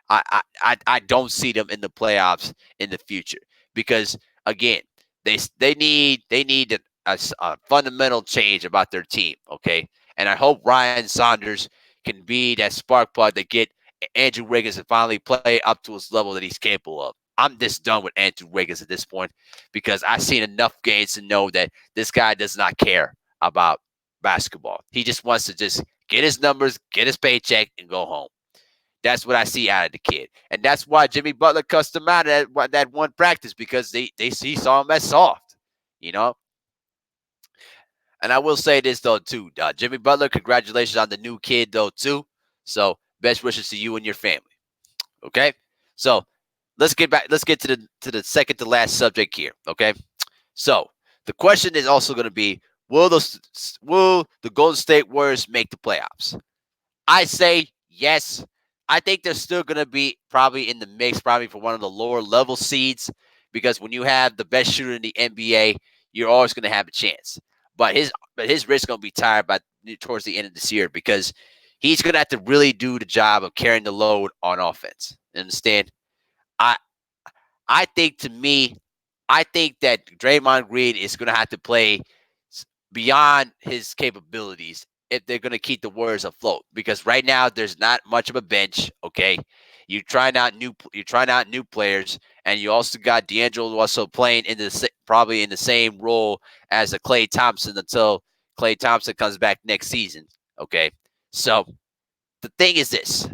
I don't see them in the playoffs in the future because again, they need a fundamental change about their team. Okay, and I hope Ryan Saunders can be that spark plug that get Andrew Wiggins to finally play up to his level that he's capable of. I'm just done with Andrew Wiggins at this point because I've seen enough games to know that this guy does not care about basketball. He just wants to just get his numbers, get his paycheck, and go home. That's what I see out of the kid, and that's why Jimmy Butler cussed him out at that one practice because he saw him as soft, you know. And I will say this though too, Jimmy Butler, congratulations on the new kid though too. So best wishes to you and your family. Okay, so let's get back. Let's get to the second to last subject here. Okay, so the question is also going to be: will the Golden State Warriors make the playoffs? I say yes. I think they're still going to be probably in the mix, probably for one of the lower level seeds, because when you have the best shooter in the NBA, you're always going to have a chance. But his wrist going to be tired by towards the end of this year because he's going to have to really do the job of carrying the load on offense. Understand? I I think to me, I think that Draymond Green is going to have to play beyond his capabilities if they're going to keep the Warriors afloat. Because right now there's not much of a bench. Okay, you're trying out new players, and you also got D'Angelo also playing probably in the same role as a Klay Thompson until Klay Thompson comes back next season. Okay, so the thing is this: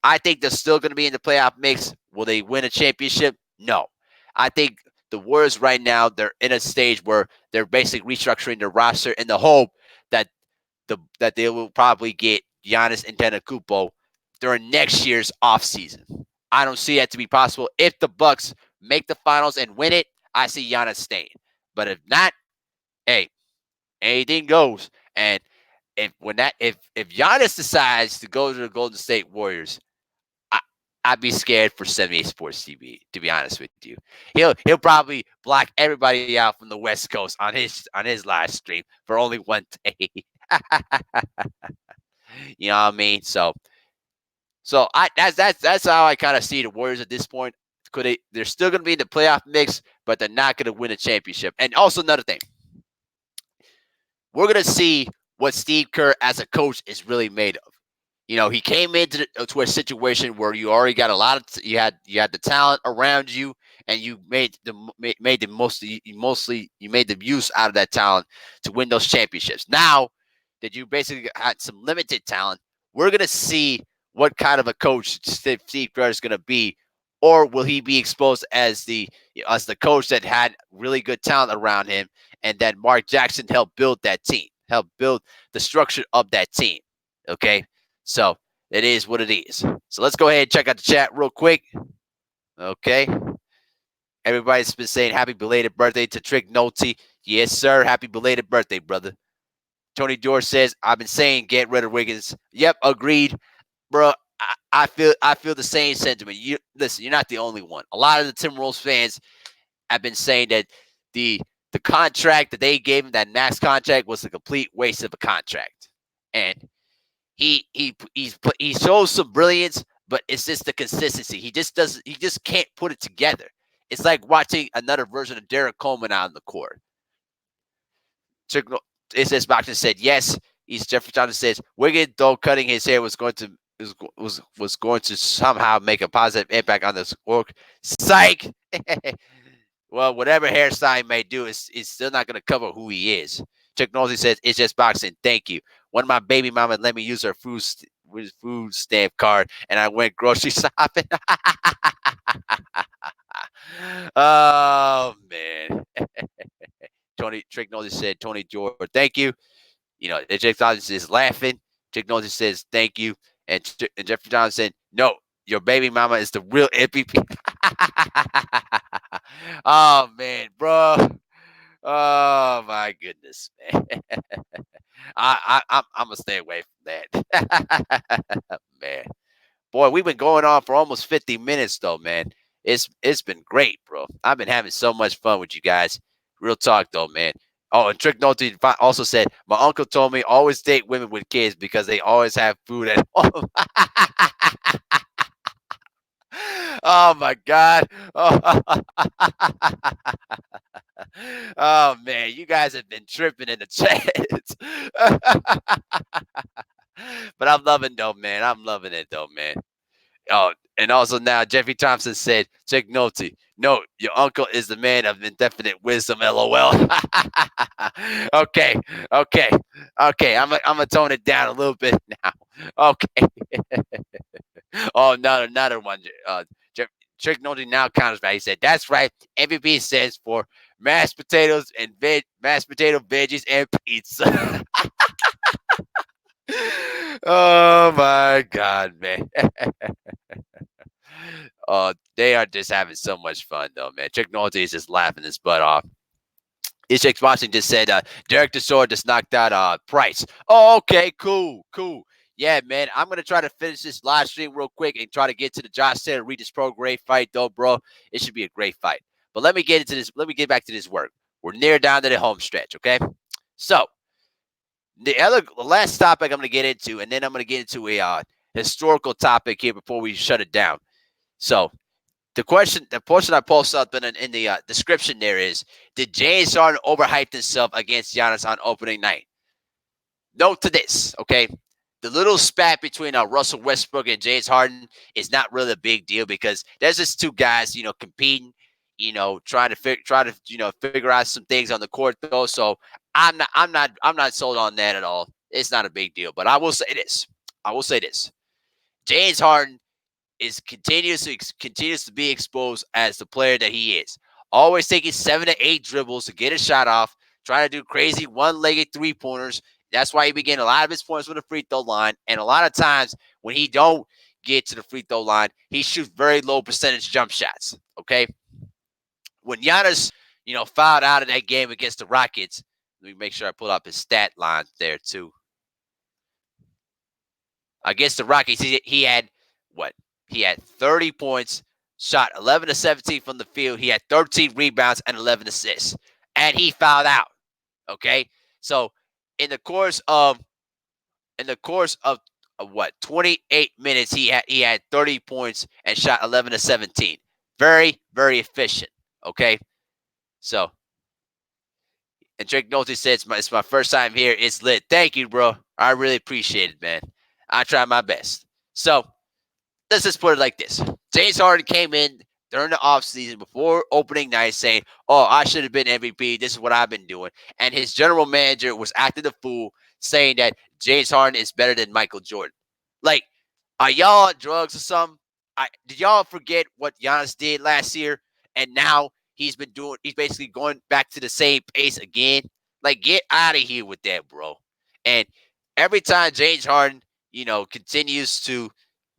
I think they're still going to be in the playoff mix. Will they win a championship? No. I think the Warriors right now they're in a stage where they're basically restructuring their roster in the hope that that they will probably get Giannis Antetokounmpo during next year's offseason. I don't see that to be possible. If the Bucks make the finals and win it, I see Giannis staying. But if not, hey, anything goes. And if Giannis decides to go to the Golden State Warriors, I, I'd be scared for 78 Sports TV. To be honest with you, he'll probably block everybody out from the West Coast on his live stream for only one day. You know what I mean? So that's how I kind of see the Warriors at this point. They're still going to be in the playoff mix, but they're not going to win a championship. And also another thing, we're going to see what Steve Kerr as a coach is really made of. You know, he came to a situation where you already got a lot of you had the talent around you, and you made the you made the use out of that talent to win those championships. Now that you basically had some limited talent, we're gonna see what kind of a coach Steve Kerr is gonna be, or will he be exposed as the coach that had really good talent around him, and that Mark Jackson helped build that team, helped build the structure of that team. Okay. So it is what it is. So let's go ahead and check out the chat real quick. Okay. Everybody's been saying happy belated birthday to Trick Nolte. Yes, sir. Happy belated birthday, brother. Tony George says, I've been saying get rid of Wiggins. Yep, agreed. Bro, I feel the same sentiment. Listen, you're not the only one. A lot of the Timberwolves fans have been saying that the contract that they gave him, that max contract, was a complete waste of a contract. And he shows some brilliance, but it's just the consistency. He just can't put it together. It's like watching another version of Derek Coleman out on the court. It says Boxing said yes. Jeffrey Johnson says Wiggins, though cutting his hair was going to somehow make a positive impact on this work. Psych. Well, whatever hairstyle he may do, is still not going to cover who he is. Chuck Nosey says, it's just boxing. Thank you. One of my baby mama let me use her food stamp card, and I went grocery shopping. Oh, man. Trick Nosey said, Tony George, thank you. You know, Jake Johnson is laughing. Trick Nosey says, thank you. And Jeffrey Johnson said, no, your baby mama is the real MVP. Oh, man, bro. Oh my goodness, man. I'm gonna stay away from that. Man. Boy, we've been going on for almost 50 minutes though, man. It's been great, bro. I've been having so much fun with you guys. Real talk though, man. Oh, and Trick Note also said, my uncle told me always date women with kids because they always have food at home. Oh my God. Oh. Oh man, you guys have been tripping in the chats. But I'm loving though, man. I'm loving it though, man. Oh, and also now Jeffrey Thompson said, check Note. No, your uncle is the man of indefinite wisdom, LOL. Okay. I'm gonna tone it down a little bit now. Okay. Oh, no, another one. Trick Nolte now counters back. He said, "That's right. MVP stands for mashed potato, veggies, and pizza." Oh my God, man. They are just having so much fun, though, man. Trick Nolte is just laughing his butt off. Ishak Washington just said, Derek Desor just knocked out Price. Oh, okay, cool. Yeah, man. I'm gonna try to finish this live stream real quick and try to get to the Josh Taylor Regis Pro great fight, though, bro. It should be a great fight. But let me get into this. Let me get back to this work. We're near down to the home stretch, okay? So the last topic I'm gonna get into, and then I'm gonna get into a historical topic here before we shut it down. So the portion I posted up in the description there is: did James Harden overhype himself against Giannis on opening night? Note to this, okay? The little spat between Russell Westbrook and James Harden is not really a big deal because there's just two guys, competing, trying to figure out some things on the court though. So I'm not sold on that at all. It's not a big deal, but I will say this. James Harden is continues to be exposed as the player that he is. Always taking 7 to 8 dribbles to get a shot off, trying to do crazy one-legged three-pointers. That's why he began a lot of his points from the free throw line. And a lot of times when he don't get to the free throw line, he shoots very low percentage jump shots. Okay. When Giannis, fouled out of that game against the Rockets, let me make sure I pull up his stat line there too. Against the Rockets, he had what? He had 30 points, shot 11 to 17 from the field. He had 13 rebounds and 11 assists, and he fouled out. Okay, so in the course of what 28 minutes, he had 30 points and shot 11 to 17. Very efficient. Okay, so and Drake Nolte said it's my first time here. It's lit. Thank you, bro. I really appreciate it, man. I try my best. So let's just put it like this. James Harden came in during the offseason before opening night saying, "Oh, I should have been MVP. This is what I've been doing." And his general manager was acting the fool, saying that James Harden is better than Michael Jordan. Like, are y'all on drugs or something? Did y'all forget what Giannis did last year? And now he's basically going back to the same pace again. Like, get out of here with that, bro. And every time James Harden, continues to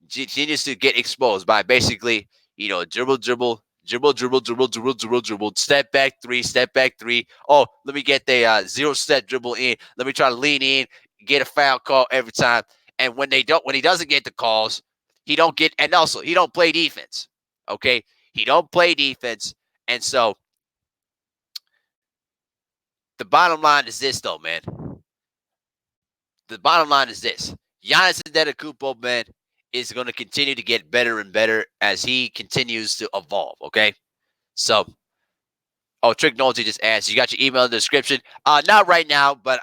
get exposed by basically, dribble, step back three. Oh, let me get the 0 step dribble in. Let me try to lean in, get a foul call every time. And when he doesn't get the calls, and also he don't play defense. Okay, he don't play defense, and so the bottom line is this, though, man. The bottom line is this: Giannis Antetokounmpo, man, is going to continue to get better and better as he continues to evolve. Okay, so Trick Nolte just asked, you got your email in the description? Not right now, but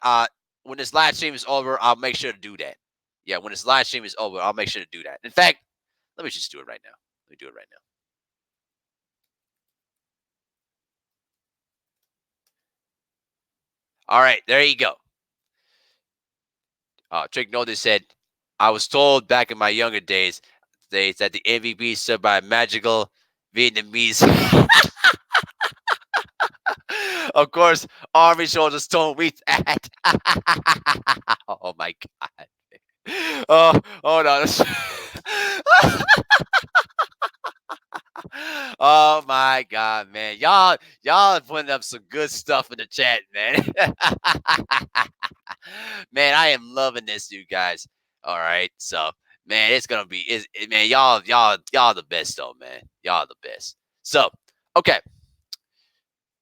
when this live stream is over, I'll make sure to do that. Yeah, when this live stream is over, I'll make sure to do that. In fact, let me just do it right now. Let me do it right now. All right, there you go. Trick Nolte said, I was told back in my younger days that the MVP stood by magical Vietnamese. Of course, Army soldiers told me that. Oh my God. Oh, hold on. Oh my God, man. Y'all putting up some good stuff in the chat, man. Man, I am loving this, you guys. All right. So, man, it's gonna be man, y'all the best though, man. Y'all the best. So, okay.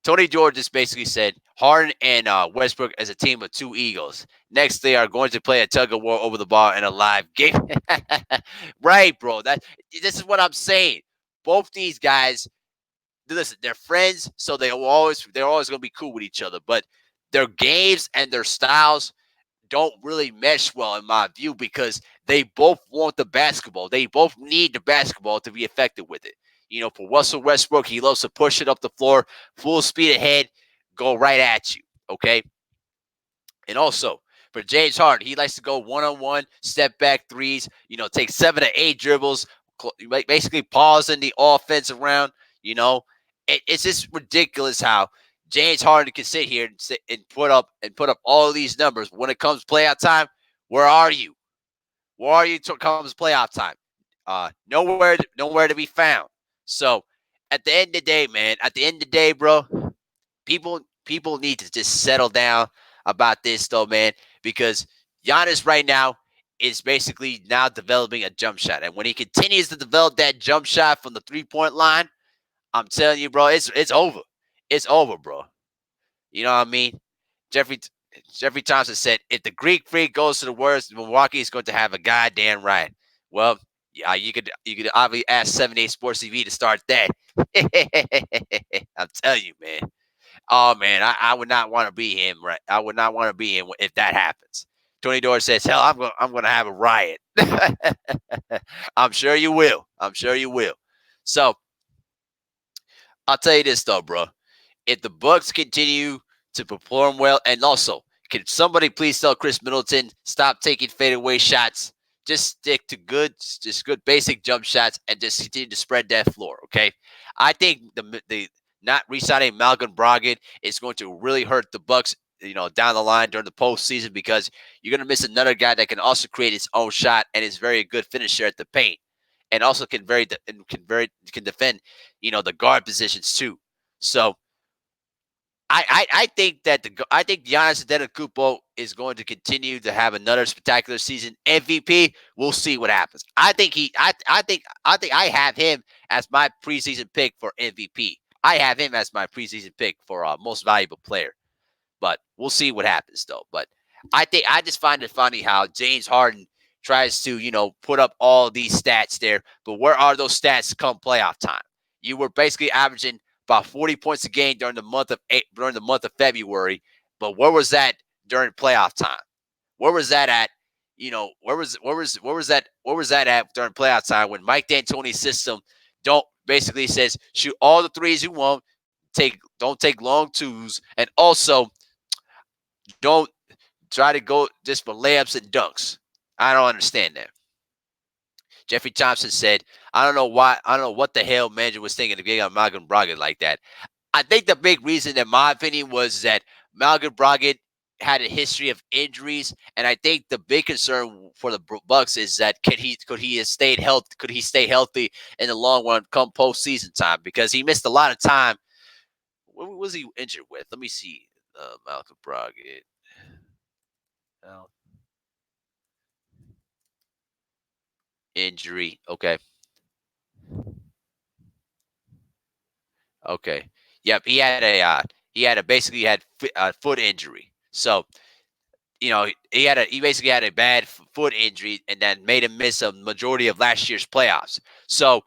Tony George just basically said Harden and Westbrook as a team of two egos. Next, they are going to play a tug of war over the ball in a live game. Right, bro. This is what I'm saying. Both these guys, listen, they're friends, so they're always going to be cool with each other. But their games and their styles don't really mesh well in my view because they both want the basketball. They both need the basketball to be effective with it. For Russell Westbrook, he loves to push it up the floor, full speed ahead, go right at you. Okay. And also For James Harden, he likes to go one-on-one, step back threes, take 7 to 8 dribbles, basically pausing the offense around, you know. It's just ridiculous how James Harden can sit here and put up all these numbers. When it comes playoff time, where are you? Where are you comes playoff time? Nowhere to be found. So at the end of the day, man, at the end of the day, bro, people need to just settle down about this though, man, because Giannis right now is basically now developing a jump shot. And when he continues to develop that jump shot from the 3-point line, I'm telling you, bro, it's over. It's over, bro. You know what I mean? Jeffrey Jeffrey Thompson said, if the Greek Freak goes to the worst, Milwaukee is going to have a goddamn right. Well, yeah, you could obviously ask 7 8 Sports TV to start that. I'm telling you, man. Oh man, I would not want to be him, right? I would not want to be him if that happens. Tony Dore says, hell, I'm gonna have a riot. I'm sure you will. I'm sure you will. So I'll tell you this though, bro. If the Bucks continue to perform well, and also, can somebody please tell Chris Middleton stop taking fadeaway shots? Just stick to just good basic jump shots, and just continue to spread that floor. Okay, I think the not re-signing Malcolm Brogdon is going to really hurt the Bucks. Down the line during the postseason, because you're going to miss another guy that can also create his own shot and is very good finisher at the paint, and also can defend, the guard positions too. So I think I think Giannis Antetokounmpo is going to continue to have another spectacular season. MVP, we'll see what happens. I think I have him as my preseason pick for MVP. I have him as my preseason pick for most valuable player. But we'll see what happens though. But I just find it funny how James Harden tries to, put up all these stats there, but where are those stats come playoff time? You were basically averaging about 40 points a game during the month of February, but where was that during playoff time? Where was that at? Where was that at during playoff time when Mike D'Antoni's system don't basically says shoot all the threes you want, don't take long twos, and also don't try to go just for layups and dunks. I don't understand that. Jeffrey Thompson said, I don't know why. I don't know what the hell manager was thinking to get on Malcolm Brogdon like that. I think the big reason, in my opinion, was that Malcolm Brogdon had a history of injuries, and I think the big concern for the Bucks is that could he have stayed healthy? Could he stay healthy in the long run come postseason time? Because he missed a lot of time. What was he injured with? Let me see. Malcolm Brogdon. Injury. Okay. Okay. Yep. He had a basically had a foot injury. So he basically had a bad foot injury, and then made him miss a majority of last year's playoffs. So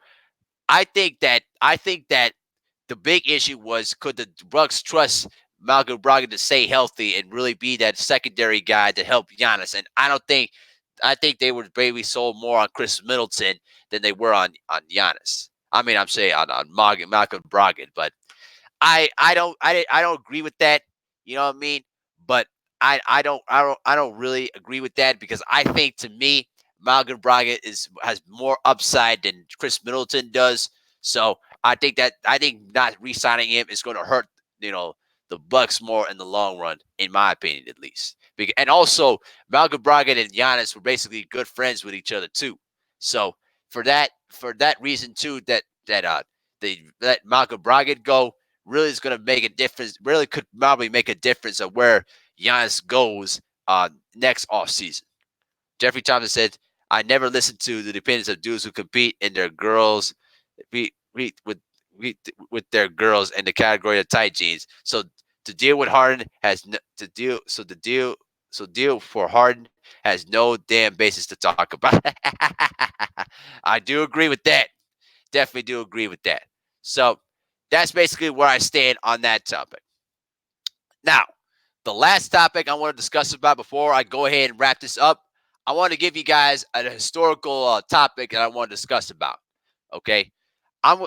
I think that the big issue was, could the Bucks trust Malcolm Brogdon to stay healthy and really be that secondary guy to help Giannis? And I think they were maybe sold more on Chris Middleton than they were on Giannis. I mean, I'm saying on Malcolm Brogdon, but I don't agree with that. You know what I mean? But I don't really agree with that, because I think, to me, Malcolm Brogdon has more upside than Chris Middleton does. So I think not re-signing him is going to hurt, you know the Bucks more in the long run, in my opinion, at least. And also, Malcolm Brogdon and Giannis were basically good friends with each other too. So for that reason too, they let Malcolm Brogdon go, really is going to make a difference. Really could probably make a difference of where Giannis goes next offseason. Jeffrey Thompson said, I never listened to the opinions of dudes who compete in their girls be, be, with their girls in the category of tight jeans. So to deal with Harden has no, to deal so the deal so deal for Harden has no damn basis to talk about. I do agree with that. Definitely do agree with that. So that's basically where I stand on that topic. Now, the last topic I want to discuss about before I go ahead and wrap this up, I want to give you guys a historical topic that I want to discuss about. Okay, I'm,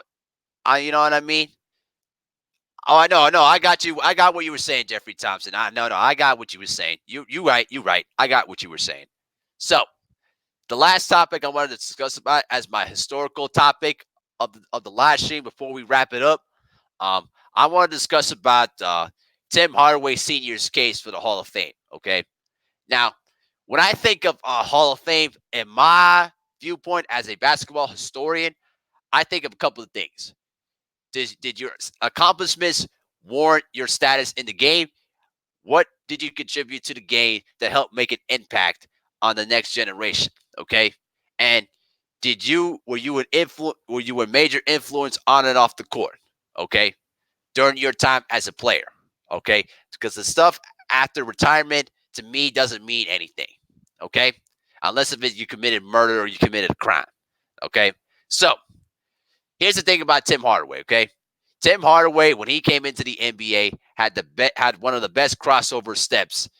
you know what I mean. Oh, I know, I got you. I got what you were saying, Jeffrey Thompson. I got what you were saying. You right, you right. I got what you were saying. So the last topic I wanted to discuss about as my historical topic of the live stream before we wrap it up. I want to discuss about Tim Hardaway Sr.'s case for the Hall of Fame. Okay. Now, when I think of Hall of Fame, in my viewpoint as a basketball historian, I think of a couple of things. Did your accomplishments warrant your status in the game? What did you contribute to the game that helped make an impact on the next generation? Okay, and were you a major influence on and off the court? Okay, during your time as a player. Okay, because the stuff after retirement to me doesn't mean anything. Okay, unless if you committed murder or you committed a crime. Okay, so here's the thing about Tim Hardaway. Okay, Tim Hardaway when he came into the NBA had one of the best crossover steps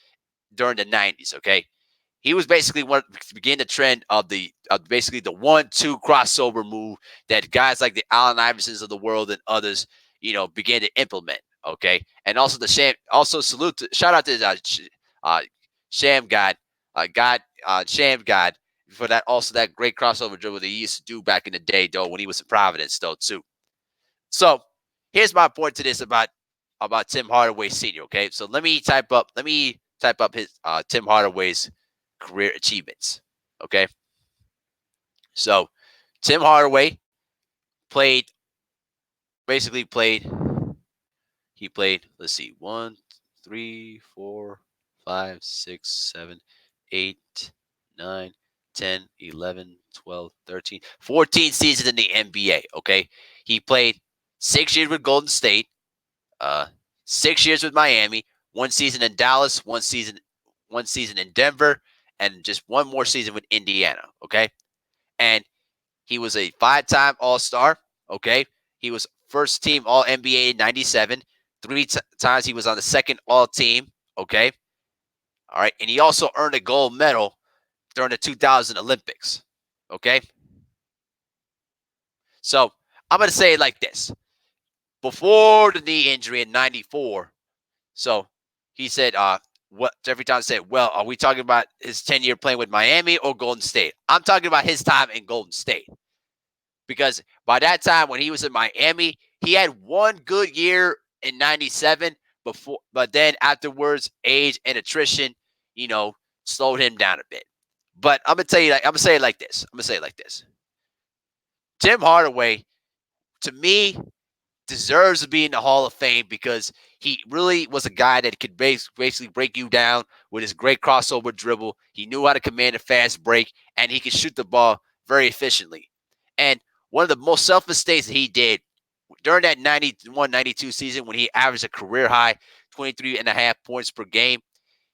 during the 90s. Okay, he was basically one to begin the trend of basically the 1-2 crossover move that guys like the Allen Iversons of the world and others began to implement. Okay, and also shout out to uh, Sham God, Sham God for that great crossover dribble that he used to do back in the day though when he was in Providence though too. So here's my point to this about Tim Hardaway Sr. Okay, so let me type up his Tim Hardaway's career achievements. Okay, so Tim Hardaway played basically played he played. Let's see, 1, 3, 4, 5, 6, 7, 8, 9, 10, 11, 12, 13, 14 seasons in the NBA. Okay, he played 6 years with Golden State. Uh, 6 years with Miami, 1 season in Dallas, one season in Denver, and just one more season with Indiana. Okay, and he was a 5-time All Star. Okay, he was first team All NBA in '97. Times he was on the second All Team. Okay, all right, and he also earned a gold medal during the 2000 Olympics. Okay, so I'm gonna say it like this: before the knee injury in '94. So he said, what Jeffrey Thompson said, well, are we talking about his 10-year playing with Miami or Golden State? I'm talking about his time in Golden State. Because by that time when he was in Miami, he had one good year in 97 but then afterwards, age and attrition, you know, slowed him down a bit. But I'm gonna say it like this. Tim Hardaway, to me, deserves to be in the Hall of Fame because he really was a guy that could basically break you down with his great crossover dribble. He knew how to command a fast break, and he could shoot the ball very efficiently. And one of the most selfless things that he did during that 91-92 season when he averaged a career high 23 and a half points per game,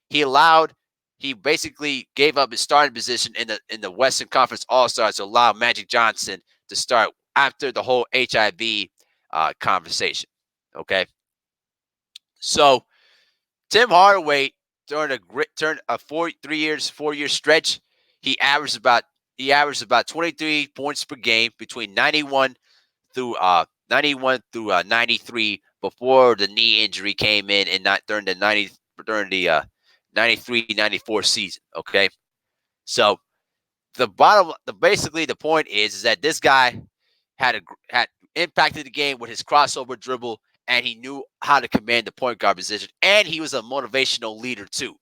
he basically gave up his starting position in the Western Conference All-Stars to allow Magic Johnson to start after the whole HIV conversation. Okay, so Tim Hardaway during a 4 year stretch, he averaged about 23 points per game between 91 through 93 before the knee injury came in and not during the 93-94 season. Okay, so basically the point is that this guy had impacted the game with his crossover dribble, and he knew how to command the point guard position, and he was a motivational leader too,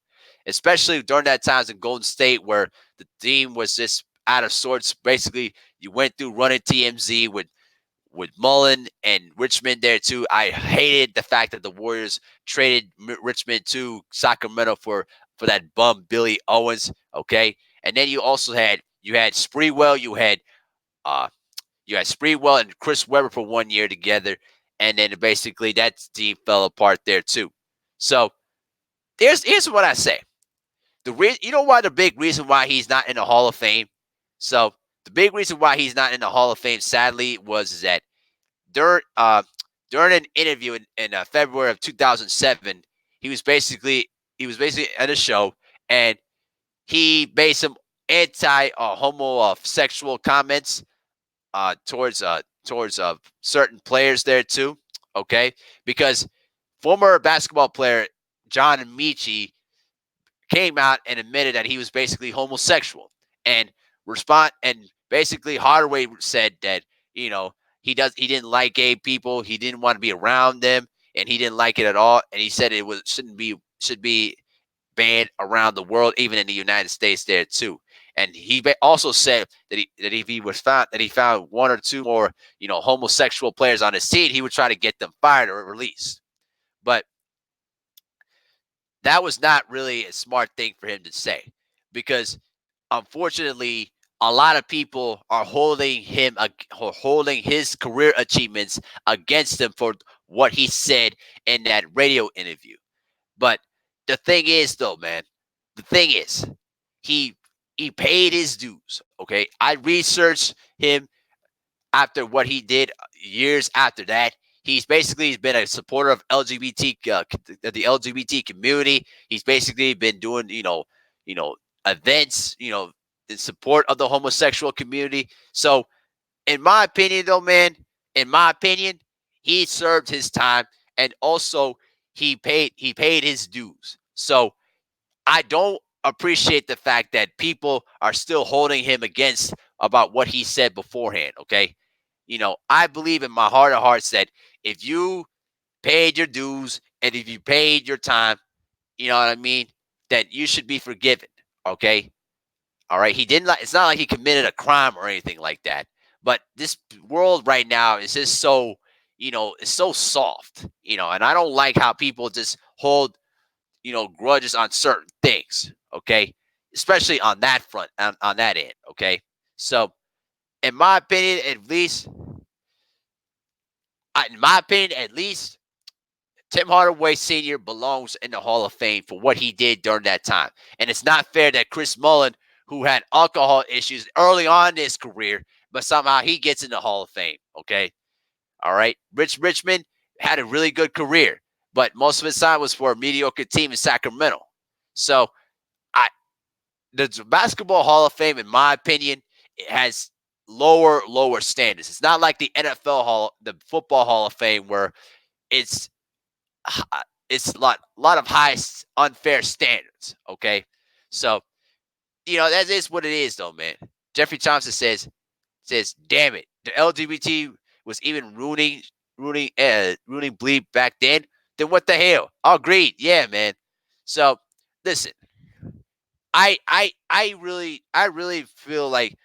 especially during that times in Golden State where the team was just out of sorts. Basically, you went through running TMZ with Mullen and Richmond there too. I hated the fact that the Warriors traded Richmond to Sacramento for that bum Billy Owens. Okay, and then you had Sprewell, uh Sprewell and Chris Webber for 1 year together, and then basically that team fell apart there too. So here's what I say: you know why the big reason why he's not in the Hall of Fame. So the big reason why he's not in the Hall of Fame, sadly, was that during during an interview in February of 2007, he was basically at a show, and he made some anti homosexual comments towards certain players there too. Okay, because former basketball player John Amici came out and admitted that he was basically homosexual, and basically Hardaway said that he didn't like gay people, he didn't want to be around them, and he didn't like it at all, and he said it was should be banned around the world, even in the United States there too. And he also said that if he was found that he found one or two more homosexual players on his team, he would try to get them fired or released. But that was not really a smart thing for him to say, because unfortunately a lot of people are holding his career achievements against him for what he said in that radio interview. But the thing is, though, man, the thing is, he he paid his dues. Okay, I researched him after what he did years after that. He's been a supporter of the LGBT community. He's basically been doing you know events in support of the homosexual community. So in my opinion, though, man, in my opinion, he served his time, and also he paid his dues. So I don't appreciate the fact that people are still holding him against about what he said beforehand. Okay, I believe in my heart of hearts that if you paid your dues and if you paid your time, you know what I mean, that you should be forgiven. Okay, all right. He didn't like. It's not like he committed a crime or anything like that. But this world right now is just so, it's so soft, and I don't like how people just hold, grudges on certain things. Okay, especially on that front, on that end. Okay, so in my opinion, at least, Tim Hardaway Sr. belongs in the Hall of Fame for what he did during that time. And it's not fair that Chris Mullin, who had alcohol issues early on in his career, but somehow he gets in the Hall of Fame. Okay. All right. Rich Richmond had a really good career, but most of his time was for a mediocre team in Sacramento. So I the Basketball Hall of Fame, in my opinion, it has lower standards. It's not like the Football Hall of Fame, where it's it's a lot of high unfair standards. Okay, so that is what it is, though, man. Jeffrey Thompson says, "Damn it, the LGBT was even ruining bleep back then. Then what the hell? Agreed, yeah, man. So listen, I really feel like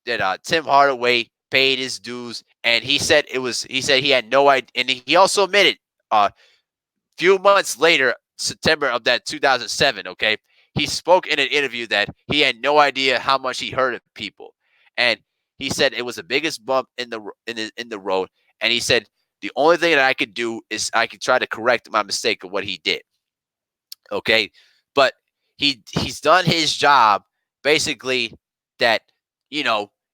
that Tim Hardaway paid his dues, and he said he had no idea, and he also admitted few months later, September of that 2007, okay, he spoke in an interview that he had no idea how much he hurt people, and he said it was the biggest bump in the road, and he said the only thing that I could do is I could try to correct my mistake of what he did. Okay, but he's done his job, basically, that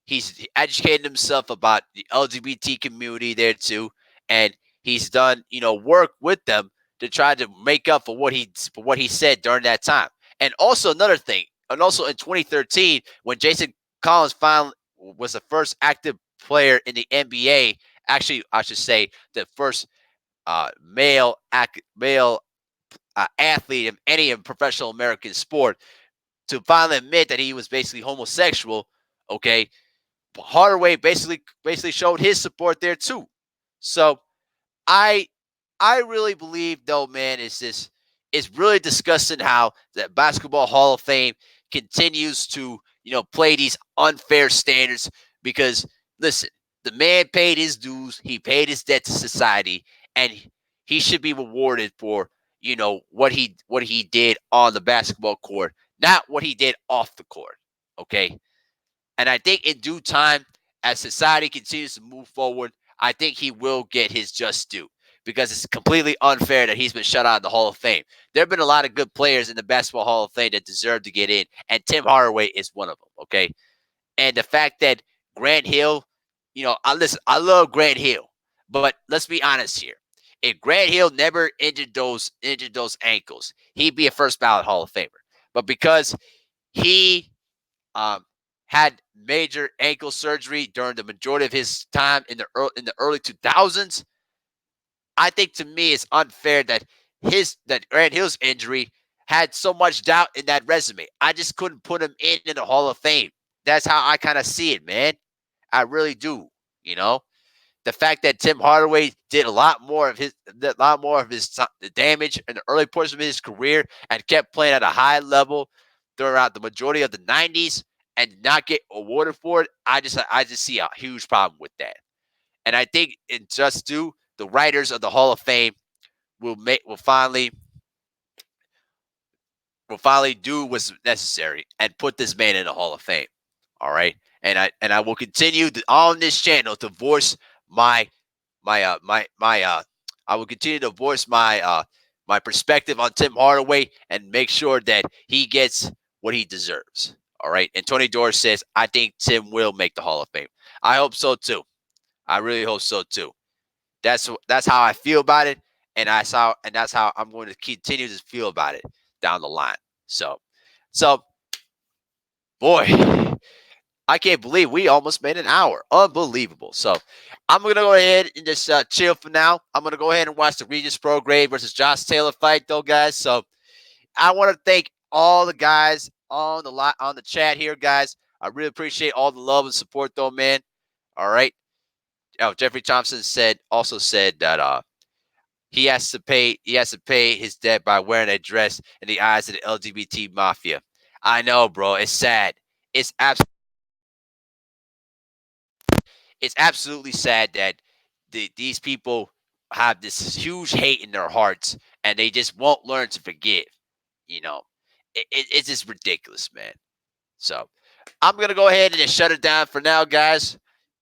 he's educated himself about the LGBT community there too, and he's done work with them to try to make up for what he said during that time. And also another thing, and also in 2013, when Jason Collins finally was the first active player in the NBA, actually I should say the first male athlete of any professional American sport to finally admit that he was basically homosexual. Okay, Hardaway basically showed his support there too. So I I really believe, though, man, it's really disgusting how the Basketball Hall of Fame continues to play these unfair standards, because listen, the man paid his dues, he paid his debt to society, and he should be rewarded for what he did on the basketball court, not what he did off the court. Okay, and I think in due time, as society continues to move forward, I think he will get his just due, because it's completely unfair that he's been shut out of the Hall of Fame. There have been a lot of good players in the Basketball Hall of Fame that deserve to get in, and Tim Hardaway is one of them. Okay, and the fact that Grant Hill, I love Grant Hill, but let's be honest here. If Grant Hill never injured those ankles, he'd be a first ballot Hall of Famer. But because he um, had major ankle surgery during the majority of his time in the early 2000s, I think to me it's unfair that Grant Hill's injury had so much doubt in that resume. I just couldn't put him in the Hall of Fame. That's how I kind of see it, man. I really do. You know, the fact that Tim Hardaway did a lot more of his damage in the early portion of his career and kept playing at a high level throughout the majority of the '90s and not get awarded for it. I just see a huge problem with that. And I think in just due, the writers of the Hall of Fame will finally do what's necessary and put this man in the Hall of Fame. All right, and I will continue on this channel to voice my my I will continue to voice my perspective on Tim Hardaway and make sure that he gets what he deserves. All right, and Tony Doris says I think Tim will make the Hall of Fame. I hope so too. I really hope so too. That's how I feel about it, and that's how I'm going to continue to feel about it down the line. So boy, I can't believe we almost made an hour. Unbelievable. So I'm gonna go ahead and just chill for now. I'm gonna go ahead and watch the Regis Prograde versus Josh Taylor fight, though, guys. So I want to thank all the guys on the chat here, guys. I really appreciate all the love and support, though, man. All right. Oh, Jeffrey Thompson said that he has to pay his debt by wearing a dress in the eyes of the LGBT mafia. I know, bro. It's sad. It's absolutely it's absolutely sad that these people have this huge hate in their hearts and they just won't learn to forgive. You know, it's just ridiculous, man. So I'm gonna go ahead and just shut it down for now, guys.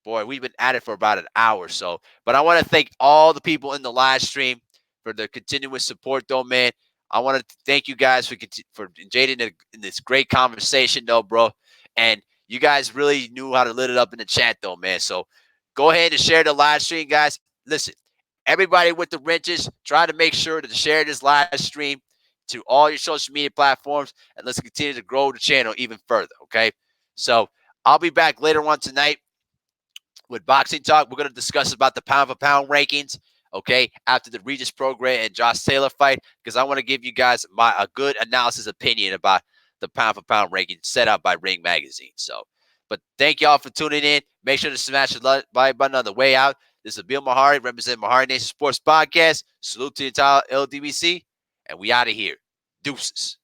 Boy, we've been at it for about an hour or so. But I want to thank all the people in the live stream for their continuous support, though, man. I want to thank you guys for engaging in this great conversation, though, bro. And you guys really knew how to lit it up in the chat, though, man. So go ahead and share the live stream, guys. Listen, everybody with the wrenches, try to make sure to share this live stream to all your social media platforms, and let's continue to grow the channel even further, okay? So I'll be back later on tonight with Boxing Talk. We're going to discuss about the pound for pound rankings, okay, after the Regis Prograde and Josh Taylor fight, because I want to give you guys a good analysis opinion about the pound for pound ranking set out by Ring Magazine. So, but thank y'all for tuning in. Make sure to smash the like button on the way out. This is Bill Mehari, representing MehariNation Sports Podcast. Salute to the entire LDBC, and we out of here. Deuces.